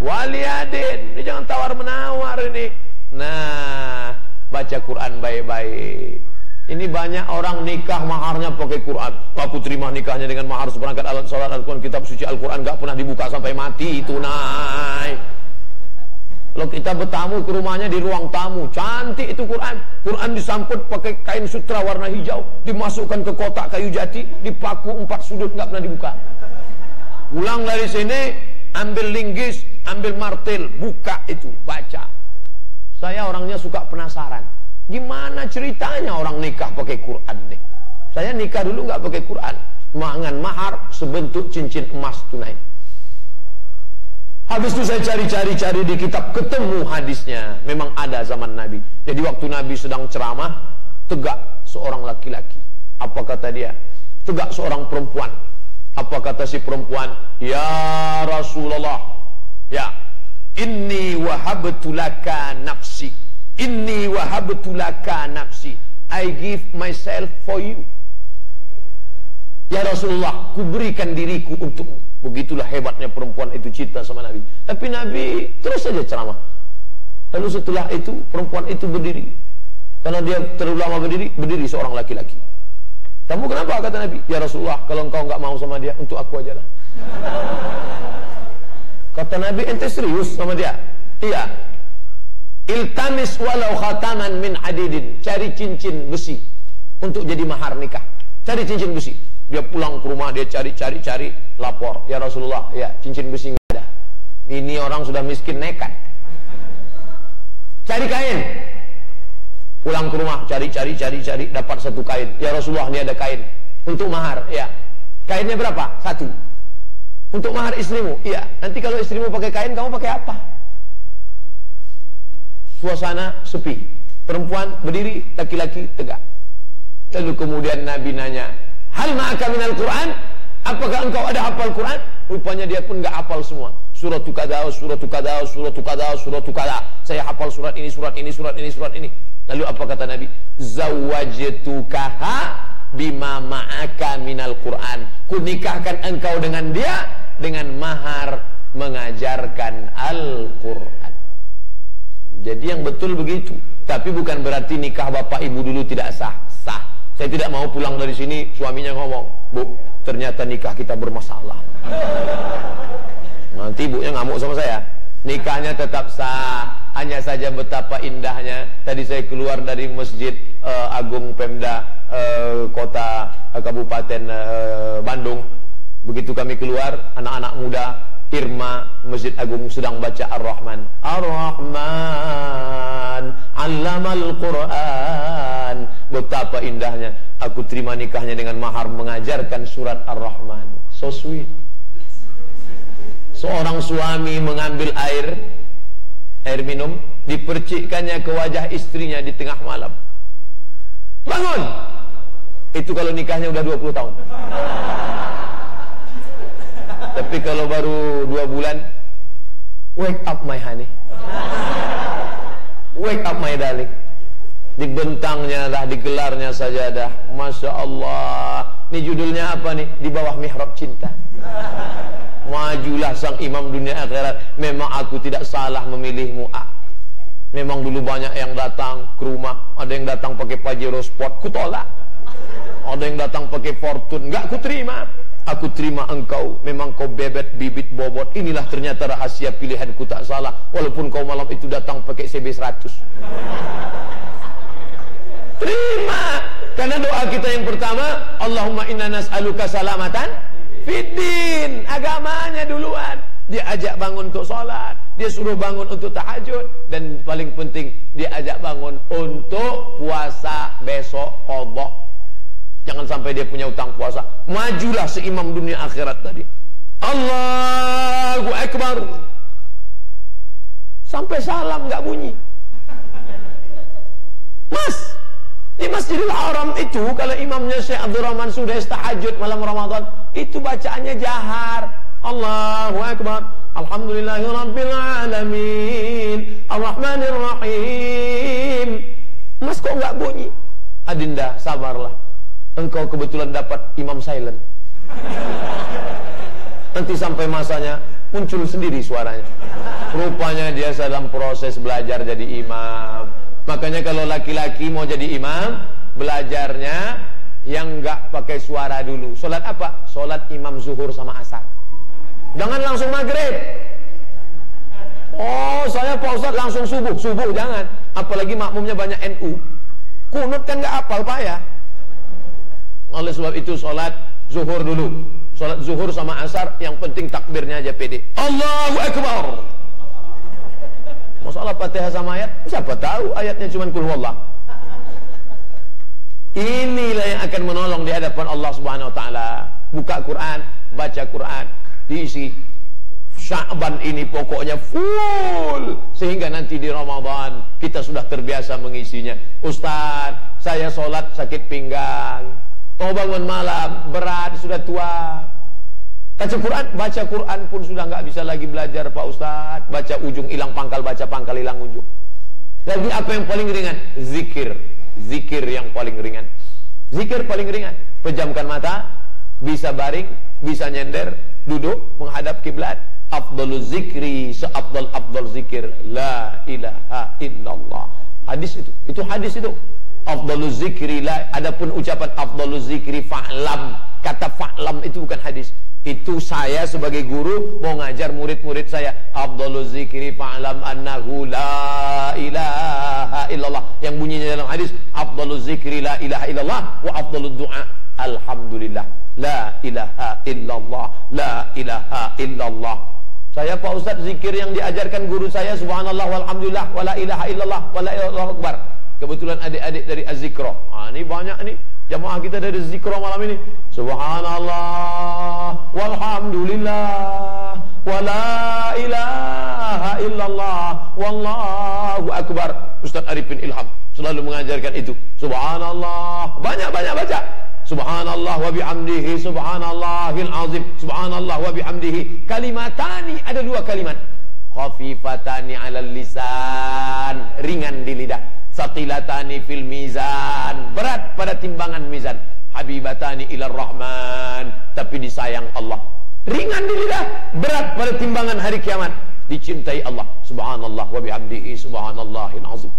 waliyadin. Ini jangan tawar-menawar ini. Nah, baca Quran baik-baik. Ini banyak orang nikah maharnya pakai Quran. Aku terima nikahnya dengan mahar seperangkat alat salat Al-Quran, kitab suci Al-Quran, gak pernah dibuka sampai mati. Itu naik. Kalau kita bertamu ke rumahnya di ruang tamu, cantik itu Quran. Quran disamput pakai kain sutra warna hijau, dimasukkan ke kotak kayu jati, dipaku 4 sudut, nggak pernah dibuka. Pulang dari sini, ambil linggis, ambil martil, buka itu, baca. Saya orangnya suka penasaran. Gimana ceritanya orang nikah pakai Quran nih? Saya nikah dulu nggak pakai Quran, dengan mahar sebentuk cincin emas tunai. Habis itu saya cari-cari di kitab, ketemu hadisnya. Memang ada zaman Nabi. Jadi waktu Nabi sedang ceramah, tegak seorang laki-laki. Apa kata dia? Tegak seorang perempuan. Apa kata si perempuan? Ya Rasulullah, ya, inni wahabtu laka nafsi. Inni wahabtu laka nafsi. I give myself for you. Ya Rasulullah, kuberikan diriku untukmu. Begitulah hebatnya perempuan itu cinta sama Nabi. Tapi Nabi terus saja ceramah. Lalu setelah itu perempuan itu berdiri. Karena dia terlalu lama berdiri seorang laki-laki. Kamu kenapa, kata Nabi? Ya Rasulullah, kalau engkau nggak mau sama dia, untuk aku aja lah. Kata Nabi, ente serius sama dia? Iya. Iltamis walau khataman min hadidin. Cari cincin besi untuk jadi mahar nikah. Cari cincin besi. Dia pulang ke rumah, dia cari, lapor. Ya Rasulullah, ya cincin besi nggak ada. Ini orang sudah miskin nekat. Cari kain. Pulang ke rumah, cari, dapat 1 kain. Ya Rasulullah, ini ada kain untuk mahar. Ya. Kainnya berapa? 1. Untuk mahar istrimu. Iya. Nanti kalau istrimu pakai kain, kamu pakai apa? Suasana sepi. Perempuan berdiri, laki-laki tegak. Lalu kemudian Nabi nanya, hal ma'aka minal Quran? Apakah engkau ada hafal Quran? Rupanya dia pun enggak hafal semua. Surat kada, surat kada, surat kada, surat kada. Saya hafal surat ini, surat ini, surat ini, surat ini. Lalu apa kata Nabi? Zawwajtukaha bima ma'aka minal Quran. Kunikahkan engkau dengan dia dengan mahar mengajarkan Al-Quran. Jadi yang betul begitu. Tapi bukan berarti nikah bapak ibu dulu tidak sah. Sah. Saya tidak mau pulang dari sini suaminya ngomong, Bu, ternyata nikah kita bermasalah. Nanti ibunya ngamuk sama saya. Nikahnya tetap sah, hanya saja betapa indahnya. Tadi saya keluar dari Masjid Agung Pemda Kota Kabupaten Bandung. Begitu kami keluar, anak-anak muda Irma Masjid Agung sedang baca Ar-Rahman. Ar-Rahman 'allamal Qur'an. Betapa indahnya. Aku terima nikahnya dengan mahar mengajarkan surat Ar-Rahman. So sweet. Seorang suami mengambil air minum, dipercikkannya ke wajah istrinya di tengah malam. Bangun. Itu kalau nikahnya udah 20 tahun. Tapi kalau baru 2 bulan, wake up my honey, wake up my darling. Dibentangnya dah, digelarnya sajadah. Masya Allah. Ini judulnya apa nih? Di bawah mihrab cinta. Majulah sang imam dunia akhirat. Memang aku tidak salah memilihmu. Memang dulu banyak yang datang ke rumah. Ada yang datang pakai Pajero Sport, ku tolak. Ada yang datang pakai Fortune, enggak ku terima. Aku terima engkau. Memang kau bebet, bibit, bobot. Inilah ternyata rahasia pilihanku, tak salah. Walaupun kau malam itu datang pakai CB100. Terima. Karena doa kita yang pertama, Allahumma inna nas'aluka salamatan fiddin. Agamanya duluan. Dia ajak bangun untuk sholat, dia suruh bangun untuk tahajud, dan paling penting dia ajak bangun untuk puasa besok qadha. Jangan sampai dia punya utang puasa. Majulah seimam dunia akhirat tadi. Allahu Akbar. Sampai salam nggak bunyi. Mas, di Masjidil Haram itu kalau imamnya Syekh Abdul Rahman Sudais tahajud malam Ramadan, itu bacaannya jahar. Allahu Akbar. Alhamdulillahirabbil alamin. Ar-Rahmanir Rahim. Mas kok nggak bunyi? Adinda, sabarlah. Engkau kebetulan dapat imam silent. Nanti sampai masanya muncul sendiri suaranya. Rupanya dia sedang proses belajar jadi imam. Makanya kalau laki-laki mau jadi imam, belajarnya yang enggak pakai suara dulu. Solat apa? Solat imam zuhur sama asar. Jangan langsung maghrib. Oh, saya Pak Ustaz langsung subuh. Subuh jangan. Apalagi makmumnya banyak NU. Kunut kan enggak hafal, Pak ya. Oleh sebab itu solat zuhur dulu. Solat zuhur sama asar, yang penting takbirnya aja pede. Allahu Akbar. Masalah Fatihah sama ayat, siapa tahu ayatnya cuma qul huwallah. Inilah yang akan menolong di hadapan Allah Subhanahu wa taala. Buka Quran, baca Quran, diisi Sya'ban ini pokoknya full, sehingga nanti di Ramadan kita sudah terbiasa mengisinya. Ustaz, saya sholat sakit pinggang. Mau bangun malam, berat, sudah tua. Baca Quran pun sudah nggak bisa lagi belajar Pak Ustaz. Baca ujung hilang pangkal, baca pangkal hilang ujung. Jadi apa yang paling ringan? Zikir. Zikir yang paling ringan. Zikir paling ringan. Pejamkan mata, bisa baring, bisa nyender, duduk, menghadap kiblat. Afdalul zikri, seafdal zikir, la ilaha illallah. Hadis itu hadis itu. Afdaluz zikri la, adapun ucapan afdaluz zikri fa'lam, kata fa'lam itu bukan hadis. Itu saya sebagai guru mau ngajar murid-murid saya. Afdaluz zikri fa'lam annahu la ilaha illallah. Yang bunyinya dalam hadis afdaluz zikri la ilaha illallah wa afdalud du'a alhamdulillah. La ilaha illallah, la ilaha illallah. Saya Pak Ustaz, zikir yang diajarkan guru saya subhanallah walhamdulillah wa la ilaha illallah wa la ilaha akbar. Kebetulan adik-adik dari Az-Zikra. Ini banyak nih jamaah kita dari Az-Zikra malam ini. Subhanallah walhamdulillah wa la ilaha illallah wallahu akbar. Ustaz Arifin Ilham selalu mengajarkan itu. Subhanallah, banyak-banyak baca. Subhanallah wa bihamdihi subhanallahil azim. Subhanallah wa bihamdihi. Kalimatani, ada 2 kalimat. Khafifatani 'alal lisan, ringan di lidah. Saqilatani fil mizan, berat pada timbangan mizan. Habibatani ilar rahman, tapi disayang Allah. Ringan di lidah, berat pada timbangan hari kiamat. Dicintai Allah. Subhanallah wa bihamdihi subhanallahil azim.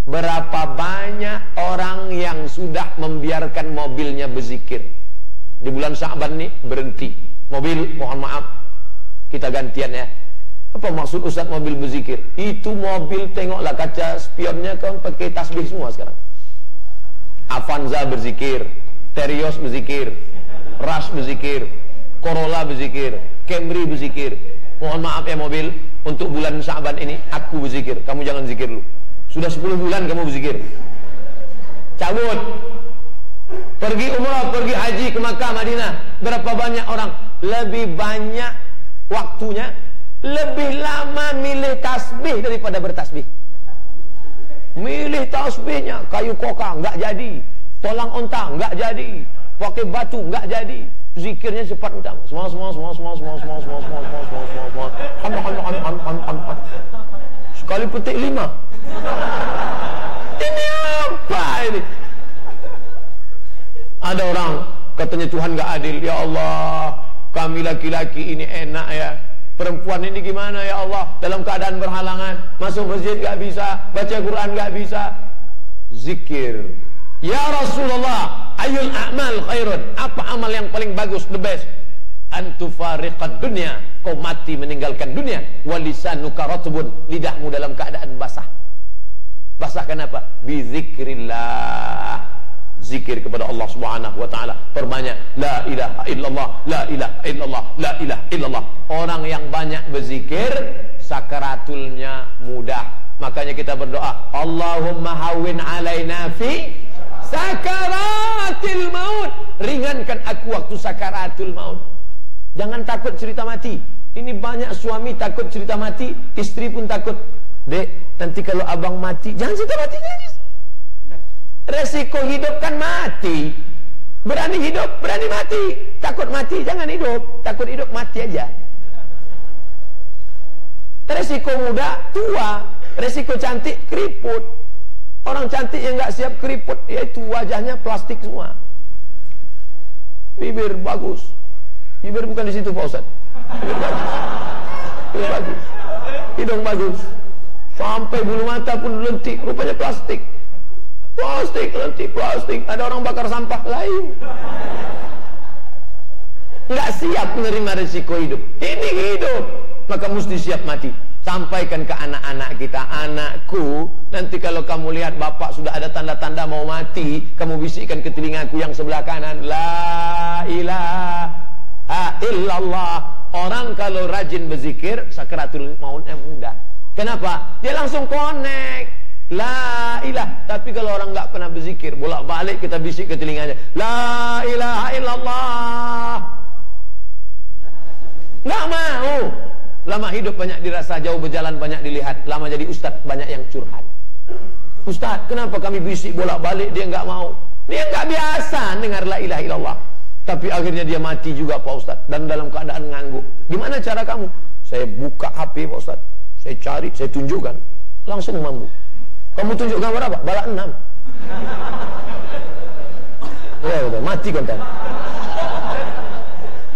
Berapa banyak orang yang sudah membiarkan mobilnya berzikir. Di bulan Sya'ban nih berhenti. Mobil, mohon maaf, kita gantian ya. Apa maksud Ustaz mobil berzikir? Itu mobil, tengoklah kaca spionnya kan pakai tasbih semua sekarang. Avanza berzikir, Terios berzikir, Rush berzikir, Corolla berzikir, Camry berzikir. Mohon maaf ya mobil, untuk bulan Sya'ban ini aku berzikir, kamu jangan zikir dulu. Sudah 10 bulan kamu berzikir. Cabut. Pergi umrah, pergi haji ke Makkah, Madinah. Berapa banyak orang? Lebih banyak waktunya, lebih lama milih tasbih daripada bertasbih. Milih tasbihnya, kayu koka nggak jadi, tolang onta nggak jadi, pakai batu nggak jadi. Zikirnya cepat macam semua. Sekali petik 5. Ini apa ini? Ada orang katanya Tuhan nggak adil. Ya Allah, kami laki-laki ini enak ya. Perempuan ini gimana ya Allah? Dalam keadaan berhalangan, masuk masjid nggak bisa, baca Quran nggak bisa. Zikir. Ya Rasulullah, ayul a'mal khairun. Apa amal yang paling bagus, the best? Antufariqad dunya, kau mati meninggalkan dunia. Walisanuka ratbun, lidahmu dalam keadaan basah. Basah kenapa? Bizikrillah. Zikir kepada Allah Subhanahu wa taala. Perbanyak la ilaha illallah, la ilaha illallah, la ilaha illallah. Orang yang banyak berzikir, sakaratulnya mudah. Makanya kita berdoa, Allahumma hawwin alaina fi sakaratil maut. Ringankan aku waktu sakaratul maut. Jangan takut cerita mati. Ini banyak suami takut cerita mati, istri pun takut. Dek, nanti kalau abang mati, jangan cerita mati, jangan. Resiko hidup kan mati. Berani hidup, berani mati. Takut mati, jangan hidup. Takut hidup, mati aja. Resiko muda, tua. Resiko cantik, keriput. Orang cantik yang gak siap keriput, yaitu wajahnya plastik semua. Bibir bagus. Bibir bukan di situ Pak Ustaz. Bibir bagus. Bibir bagus. Hidung bagus. Sampai bulu mata pun lentik, rupanya plastik. Plastik, lentik, plastik. Ada orang bakar sampah lain. Nggak siap menerima risiko hidup. Ini hidup, maka mesti siap mati. Sampaikan ke anak-anak kita, anakku, nanti kalau kamu lihat bapak sudah ada tanda-tanda mau mati, kamu bisikkan ke telingaku yang sebelah kanan, la ilaha illallah. Orang kalau rajin berzikir, sakaratul mautnya mudah. Kenapa? Dia langsung connect. La ilah. Tapi kalau orang nggak pernah berzikir, bolak-balik kita bisik ke telinganya, la ilaha illallah. Nggak mau. Lama hidup banyak dirasa, jauh berjalan banyak dilihat. Lama jadi ustaz banyak yang curhat. Ustaz, kenapa kami bisik bolak-balik, dia nggak mau? Dia nggak biasa dengar la ilaha illallah. Tapi akhirnya dia mati juga Pak Ustaz, dan dalam keadaan ngangguk. Gimana cara kamu? Saya buka HP Pak Ustaz, saya cari, saya tunjukkan, langsung mampu. Kamu tunjuk gambar apa? Bala 6. Ya udah, mati konten.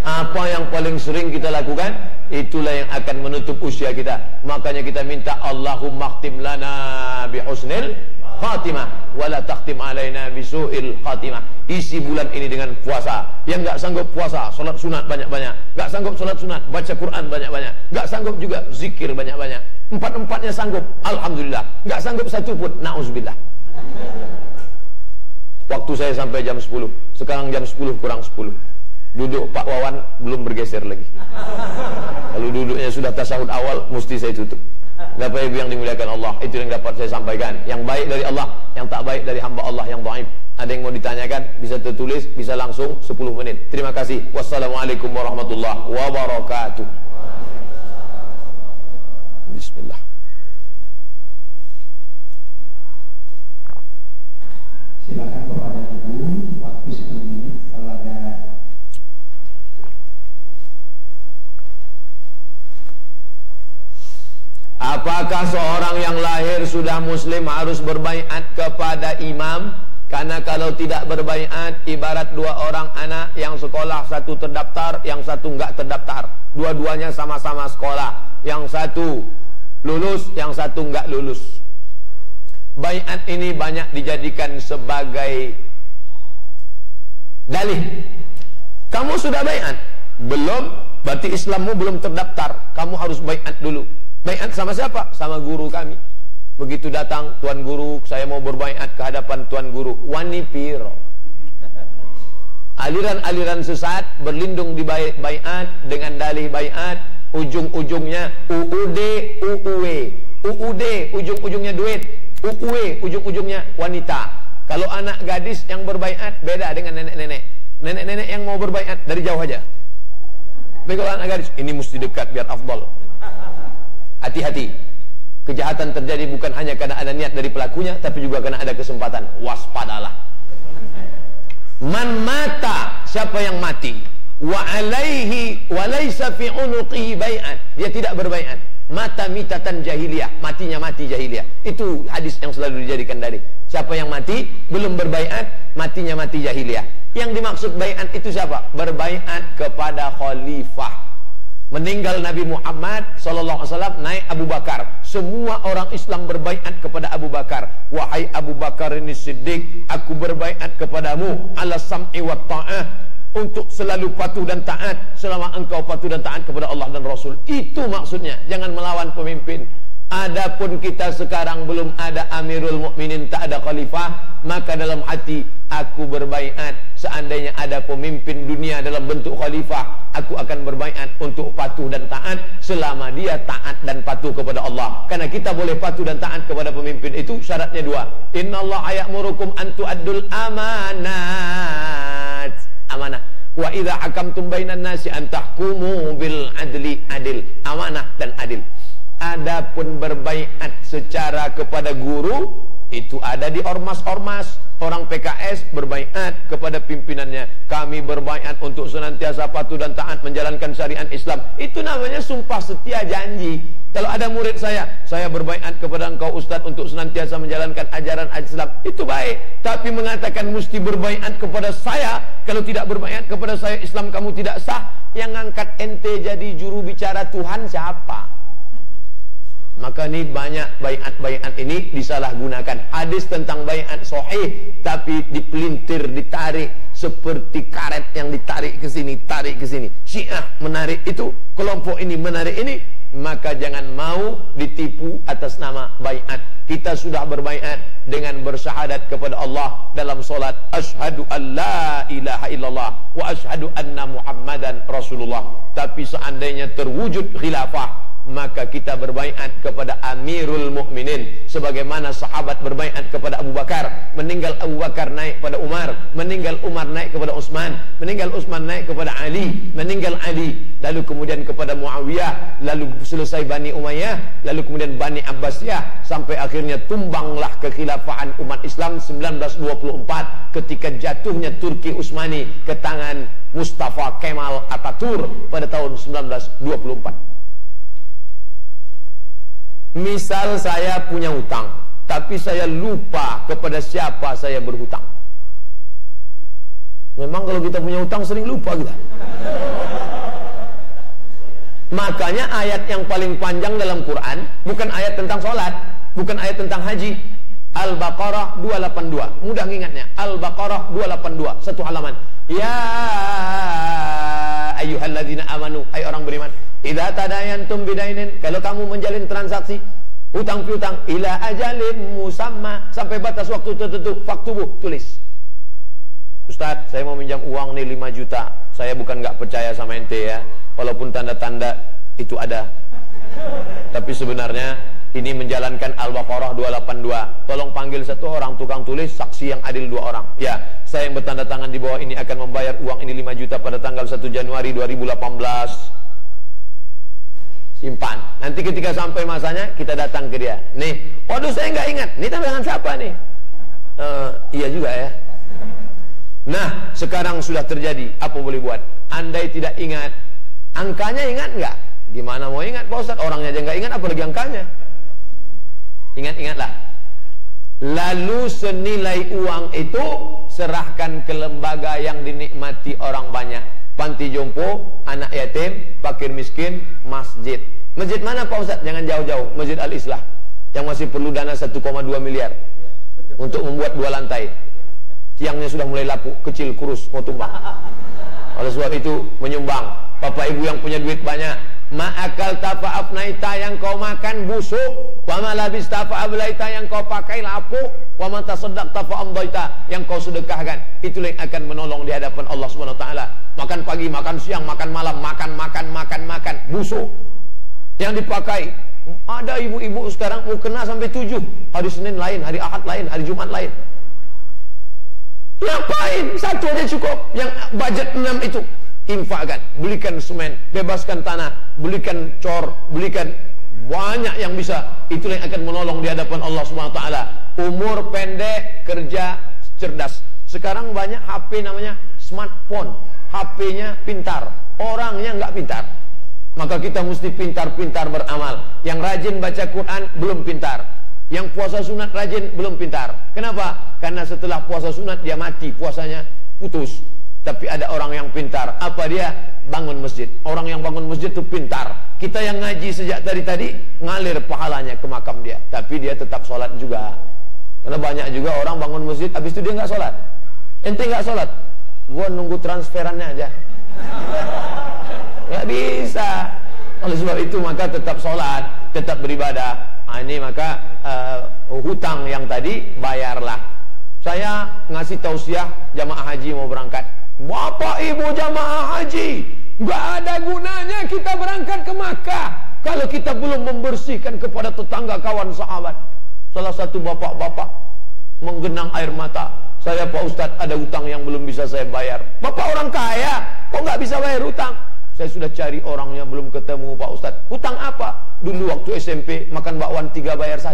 Apa yang paling sering kita lakukan, itulah yang akan menutup usia kita. Makanya kita minta Allahumma khtim lana bihusnil khatimah wala takhtim alaina bisu'il khatimah. Isi bulan ini dengan puasa. Yang enggak sanggup puasa, salat sunat banyak-banyak. Enggak sanggup salat sunat, baca Quran banyak-banyak. Enggak sanggup juga zikir banyak-banyak. Empat-empatnya sanggup, alhamdulillah. Enggak sanggup satu pun, na'udzubillah. Waktu saya sampai jam 10. Sekarang jam 10 kurang 10. Duduk Pak Wawan belum bergeser lagi. Kalau duduknya sudah tasahud awal, mesti saya tutup. Bapak Ibu yang dimuliakan Allah, itu yang dapat saya sampaikan. Yang baik dari Allah, yang tak baik dari hamba Allah yang dhaif. Ada yang mau ditanyakan, bisa tertulis, bisa langsung 10 menit. Terima kasih. Wassalamualaikum warahmatullahi wabarakatuh. Bismillah. Silakan kepada Ibu, waktu 10 menit kalau ada. Apakah seorang yang lahir sudah muslim harus berbaiat kepada imam? Karena kalau tidak berbaiat, ibarat dua orang anak yang sekolah, satu terdaftar, yang satu enggak terdaftar. Dua-duanya sama-sama sekolah. Yang satu lulus, yang satu enggak lulus. Baiat ini banyak dijadikan sebagai dalih. Kamu sudah baiat? Belum, berarti Islammu belum terdaftar. Kamu harus baiat dulu. Baiat sama siapa? Sama guru kami. Begitu datang, Tuan Guru, saya mau berbaiat ke hadapan Tuan Guru. Wani piro? Aliran-aliran sesat berlindung di baiat dengan dalih baiat, ujung-ujungnya UUD, UUW. UUD ujung-ujungnya duit, UUW ujung-ujungnya wanita. Kalau anak gadis yang berbaiat beda dengan nenek-nenek. Nenek-nenek yang mau berbaiat dari jauh aja. Tapi kalau anak gadis, ini mesti dekat biar afdal. Hati-hati. Kejahatan terjadi bukan hanya karena ada niat dari pelakunya, tapi juga karena ada kesempatan. Waspadalah. Man mata, siapa yang mati, wa alaihi wa laisa fi unuqihi bai'at, dia tidak berbaiat, mata mitatan jahiliyah, matinya mati jahiliyah. Itu hadis yang selalu dijadikan dalil. Siapa yang mati belum berbaiat, matinya mati jahiliyah. Yang dimaksud baiat itu siapa? Berbaiat kepada khalifah. Meninggal Nabi Muhammad SAW, naik Abu Bakar. Semua orang Islam berbaiat kepada Abu Bakar. Wahai Abu Bakar ini Siddiq, aku berbaiat kepadamu ala sam'i wa ta'ah, untuk selalu patuh dan taat selama engkau patuh dan taat kepada Allah dan Rasul. Itu maksudnya, jangan melawan pemimpin. Adapun kita sekarang belum ada Amirul Mukminin, tak ada khalifah, maka dalam hati aku berbaiat, seandainya ada pemimpin dunia dalam bentuk khalifah, aku akan berbaiat untuk patuh dan taat selama dia taat dan patuh kepada Allah. Karena kita boleh patuh dan taat kepada pemimpin itu syaratnya dua. Innallaha ya'murukum an tu'addul amanat, amanah. Wa idza hakamtum bainan nasi an tahkumu bil adli, adil, amanah dan adil. Adapun berbaiat secara kepada guru, itu ada di ormas-ormas. Orang PKS berbaiat kepada pimpinannya. Kami berbaiat untuk senantiasa patuh dan taat menjalankan syariat Islam. Itu namanya sumpah setia janji. Kalau ada murid saya berbaiat kepada engkau Ustaz untuk senantiasa menjalankan ajaran Islam, itu baik. Tapi mengatakan mesti berbaiat kepada saya, kalau tidak berbaiat kepada saya Islam kamu tidak sah. Yang ngangkat ente jadi juru bicara Tuhan siapa? Maka ini banyak baiat-baiat ini disalahgunakan. Hadis tentang baiat sahih, tapi dipelintir, ditarik seperti karet yang ditarik ke sini, tarik ke sini. Syiah menarik itu, kelompok ini menarik ini. Maka jangan mau ditipu atas nama baiat. Kita sudah berbaiat dengan bersyahadat kepada Allah dalam solat, asyhadu an la ilaha illallah wa asyhadu anna Muhammadan Rasulullah. Tapi seandainya terwujud khilafah, maka kita berbaiat kepada Amirul Mukminin, sebagaimana sahabat berbaiat kepada Abu Bakar. Meninggal Abu Bakar naik kepada Umar, meninggal Umar naik kepada Utsman, meninggal Utsman naik kepada Ali, meninggal Ali, lalu kemudian kepada Muawiyah, lalu selesai Bani Umayyah, lalu kemudian Bani Abbasiyah, sampai akhirnya tumbanglah kekhilafahan umat Islam 1924 ketika jatuhnya Turki Utsmani ke tangan Mustafa Kemal Atatürk pada tahun 1924. Misal saya punya hutang, tapi saya lupa kepada siapa saya berhutang. Memang kalau kita punya hutang sering lupa kita. Makanya ayat yang paling panjang dalam Quran bukan ayat tentang sholat, bukan ayat tentang haji. Al-Baqarah 282, mudah ingatnya. Al-Baqarah 282, satu halaman. Ya ayyuhalladzina amanu, hai orang beriman, idza tadayantum bidainin, kalau kamu menjalin transaksi hutang piutang, ila ajalin musamma, sampai batas waktu tertentu, faktubuh, tulis. Ustaz, saya mau minjam uang nih 5 juta. Saya bukan nggak percaya sama ente ya, walaupun tanda-tanda itu ada. Tapi sebenarnya ini menjalankan Al-Baqarah 282. Tolong panggil satu orang tukang tulis, saksi yang adil 2 orang. Ya, saya yang bertanda tangan di bawah ini akan membayar uang ini 5 juta pada tanggal 1 Januari 2018. Simpan. Nanti ketika sampai masanya kita datang ke dia. Nih, waduh saya nggak ingat. Ini tangan siapa nih? Iya juga ya. Nah, sekarang sudah terjadi. Apa boleh buat? Andai tidak ingat, angkanya ingat nggak? Gimana mau ingat Pak Ustaz? Orangnya aja nggak ingat, apalagi angkanya. Ingat-ingatlah. Lalu senilai uang itu serahkan ke lembaga yang dinikmati orang banyak. Panti jompo, anak yatim, fakir miskin, masjid. Masjid mana Pak Ustaz? Jangan jauh-jauh. Masjid Al-Islah yang masih perlu dana 1,2 miliar untuk membuat 2 lantai. Tiangnya sudah mulai lapuk, kecil, kurus, mau tumbang. Oleh sebab itu menyumbang. Bapak ibu yang punya duit banyak, ma'akal tafa'afnaita, yang kau makan busuk, wa malabis tafa'ablaita, yang kau pakai lapuk. Wa man tasaddaqta fa amdaita, yang kau sedekahkan itulah yang akan menolong di hadapan Allah Subhanahu wa taala. Makan pagi, makan siang, makan malam, makan busuk. Yang dipakai, ada ibu-ibu sekarang mau kena sampai 7. Hari Senin lain, hari Ahad lain, hari Jumat lain. Ngapain? Satu aja cukup. Yang budget 6 itu infakkan, belikan semen, bebaskan tanah, belikan cor, belikan banyak yang bisa. Itulah yang akan menolong di hadapan Allah Subhanahu wa taala. Umur pendek, kerja cerdas. Sekarang banyak HP namanya smartphone. HP-nya pintar, orangnya nggak pintar. Maka kita mesti pintar-pintar beramal. Yang rajin baca Quran belum pintar. Yang puasa sunat rajin belum pintar. Kenapa? Karena setelah puasa sunat dia mati, puasanya putus. Tapi ada orang yang pintar. Apa dia? Bangun masjid. Orang yang bangun masjid itu pintar. Kita yang ngaji sejak tadi ngalir pahalanya ke makam dia. Tapi dia tetap sholat juga. Karena banyak juga orang bangun masjid, habis itu dia nggak sholat. Ente nggak sholat, gua nunggu transferannya aja. Nggak bisa. Oleh sebab itu maka tetap sholat, tetap beribadah. Ini maka hutang yang tadi bayarlah. Saya ngasih tausiah jamaah haji mau berangkat. Bapak ibu jamaah haji, nggak ada gunanya kita berangkat ke Makkah kalau kita belum membersihkan kepada tetangga, kawan, sahabat. Salah satu bapak-bapak menggenang air mata. Saya Pak Ustadz ada hutang yang belum bisa saya bayar. Bapak orang kaya, kok nggak bisa bayar hutang? Saya sudah cari orangnya belum ketemu Pak Ustadz. Hutang apa? Dulu waktu SMP makan bakwan 3 bayar 1.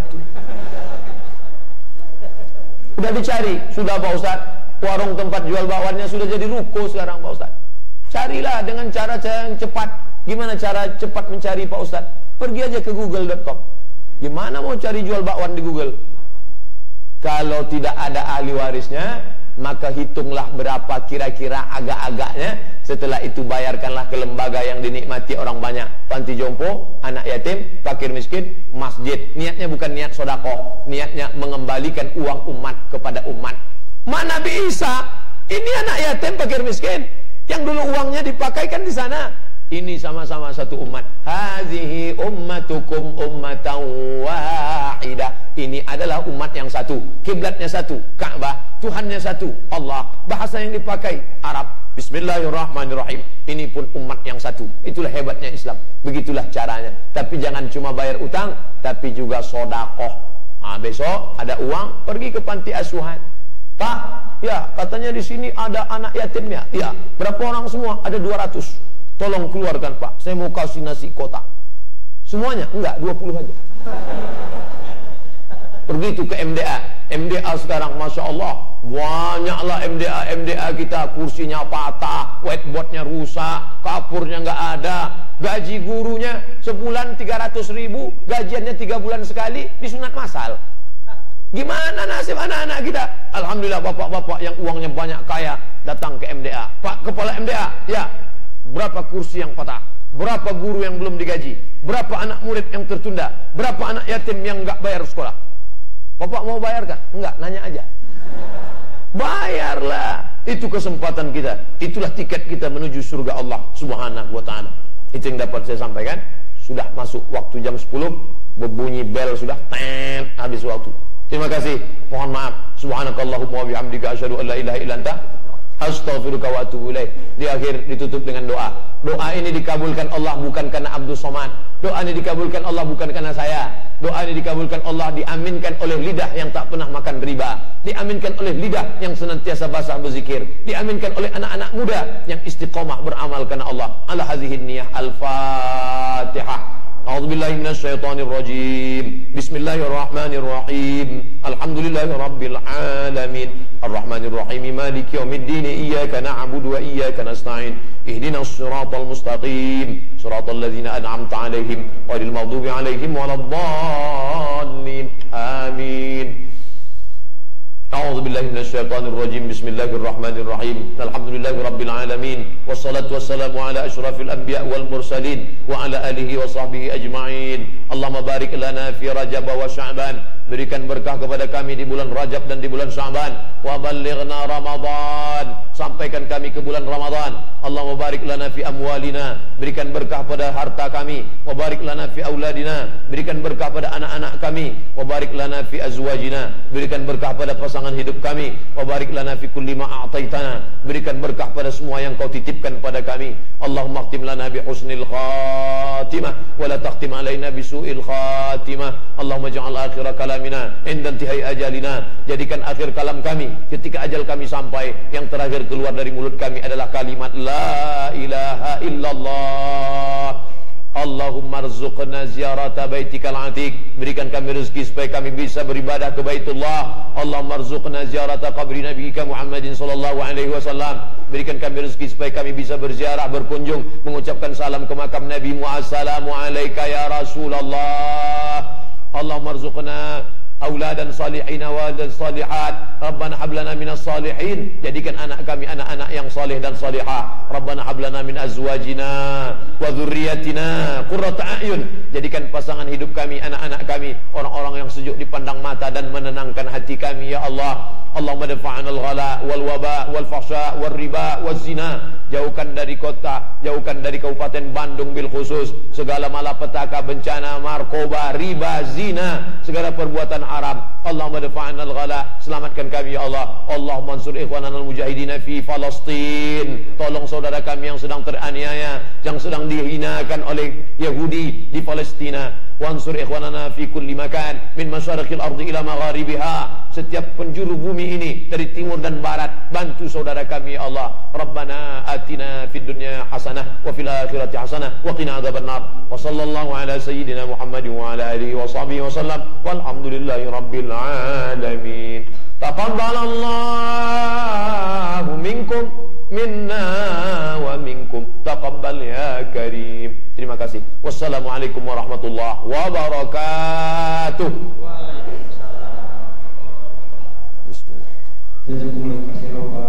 Sudah dicari, sudah Pak Ustadz. Warung tempat jual bakwannya sudah jadi ruko sekarang Pak Ustadz. Carilah dengan cara yang cepat. Gimana cara cepat mencari Pak Ustadz? Pergi aja ke google.com. Gimana mau cari jual bakwan di Google? Kalau tidak ada ahli warisnya, maka hitunglah berapa kira-kira agak-agaknya. Setelah itu bayarkanlah ke lembaga yang dinikmati orang banyak. Panti jompo, anak yatim, fakir miskin, masjid. Niatnya bukan niat sodako, niatnya mengembalikan uang umat kepada umat. Mana Nabi Isa? Ini anak yatim, fakir miskin. Yang dulu uangnya dipakaikan di sana. Ini sama-sama satu umat. Hazihi ummatukum ummatan wahidah. Ini adalah umat yang satu. Kiblatnya satu, Ka'bah. Tuhannya satu, Allah. Bahasa yang dipakai Arab. Bismillahirrahmanirrahim. Ini pun umat yang satu. Itulah hebatnya Islam. Begitulah caranya. Tapi jangan cuma bayar utang, tapi juga sodakoh. Besok ada uang, pergi ke panti asuhan. Pak, ya katanya di sini ada anak yatimnya. Ya, berapa orang semua? Ada 200. Tolong keluarkan Pak, saya mau kasih nasi kotak. Semuanya? Enggak, 20 aja. Pergi itu ke MDA. MDA sekarang Masya Allah, banyaklah MDA kita. Kursinya patah, whiteboardnya rusak, kapurnya nggak ada. Gaji gurunya sebulan 300.000, gajiannya 3 bulan sekali, disunat masal. Gimana nasib anak-anak kita? Alhamdulillah bapak-bapak yang uangnya banyak kaya datang ke MDA. Pak Kepala MDA, ya, berapa kursi yang patah? Berapa guru yang belum digaji? Berapa anak murid yang tertunda? Berapa anak yatim yang nggak bayar sekolah? Bapak mau bayarkan? Enggak, nanya aja. Bayarlah. Itu kesempatan kita. Itulah tiket kita menuju surga Allah Subhanahu wa ta'ala. Itu yang dapat saya sampaikan. Sudah masuk waktu jam 10, berbunyi bel sudah, habis waktu. Terima kasih. Mohon maaf. Subhanakallahumma wa bihamdika asyhadu an la ilaha illa anta astaghfiruka wa atubu ilaik. Di akhir ditutup dengan doa. Doa ini dikabulkan Allah bukan karena Abdul Somad. Doa ini dikabulkan Allah bukan karena saya. Doa ini dikabulkan Allah, diaminkan oleh lidah yang tak pernah makan riba, diaminkan oleh lidah yang senantiasa basah berzikir, diaminkan oleh anak-anak muda yang istiqomah beramal karena Allah. Ala hadhihi niyah. Al-Fatihah. A'udzubillahi minasyaitonir rajim. Bismillahirrahmanirrahim. Alhamdulillahi rabbil alamin. Arrahmanir rahim. Maliki yaumiddin. Iyyaka na'budu wa iyyaka nasta'in. Ihdinas siratal mustaqim. Siratal ladzina an'amta 'alaihim ghairil maghdubi 'alaihim waladdallin. Amin. A'udzu billahi minasyaitonir rajim. Bismillahirrahmanirrahim. Alhamdulillahi rabbil alamin. Wassalatu wassalamu ala asyrafil anbiya wal mursalin wa ala alihi wa sahbihi ajma'in. Allahumma barik lana fi Rajab wa Sya'ban. Berikan berkah kepada kami di bulan Rajab dan di bulan Sya'ban. Wa ballighna Ramadan. sampaikan kami ke bulan Ramadan. Allahumma barik lana fi amwalina, berikan berkah pada harta kami. Wa barik lana fi auladina, berikan berkah pada anak-anak kami. Wa barik lana fi azwajina, berikan berkah pada pasangan hidup kami. Wa barik lana fi kulli ma a'taitana, berikan berkah pada semua yang kau titipkan pada kami. Allahumma khtim lana bi husnil khatimah wa la takhtim alaina bi su'il khatimah. Allahumma ja'al akhir kalamina inda intihai ajalina, jadikan akhir kalam kami ketika ajal kami sampai, yang terakhir keluar dari mulut kami adalah kalimat la ilaha illallah. Allahumma rzuqna ziyarata baitikal atiq, berikan kami rezeki supaya kami bisa beribadah ke Baitullah. Allahumma rzuqna ziyarata qabri nabiyika Muhammadin sallallahu alaihi wasallam, berikan kami rezeki supaya kami bisa berziarah, berkunjung, mengucapkan salam ke makam Nabi Muhammad. Assalamu alayka ya Rasulullah. Allahumma rzuqna auladan salihina wa dan salihat. Rabbana hablana minas salihin, jadikan anak kami anak-anak yang salih dan salihah. Rabbana hablana min azwajina wa dzurriyyatina qurrata a'yun, jadikan pasangan hidup kami, anak-anak kami, orang-orang yang sejuk dipandang mata dan menenangkan hati kami ya Allah. Allahumma dafa'na al-ghala wal waba wal fahsya wal riba wal zina, jauhkan dari kota, jauhkan dari Kabupaten Bandung bil khusus segala malapetaka, bencana, narkoba, riba, zina, segala perbuatan haram. Allahumma dafa'na al-ghala, selamatkan kami ya Allah. Allahumma ansur ikhwanana al-mujahidina fi Palestin, tolong saudara kami yang sedang teraniaya, yang sedang dihinakan oleh Yahudi di Palestina. Wansur ikhwanana fi kulli makan min masyariqil ardi ila magharibiha, setiap penjuru bumi ini dari timur dan barat, bantu saudara kami ya Allah. Rabbana atina fid dunya hasanah wa fil akhirati hasanah wa qina adzabannar. Wa sallallahu ala sayyidina Muhammadin wa ala alihi wa sahbihi wa sallam, walhamdulillahi rabbil alamin. Taqabbalallahu minkum minna wa minkum, taqabbal ya karim. Terima kasih. Wassalamualaikum warahmatullahi wabarakatuh. Waalaikumsalam. Bismillah.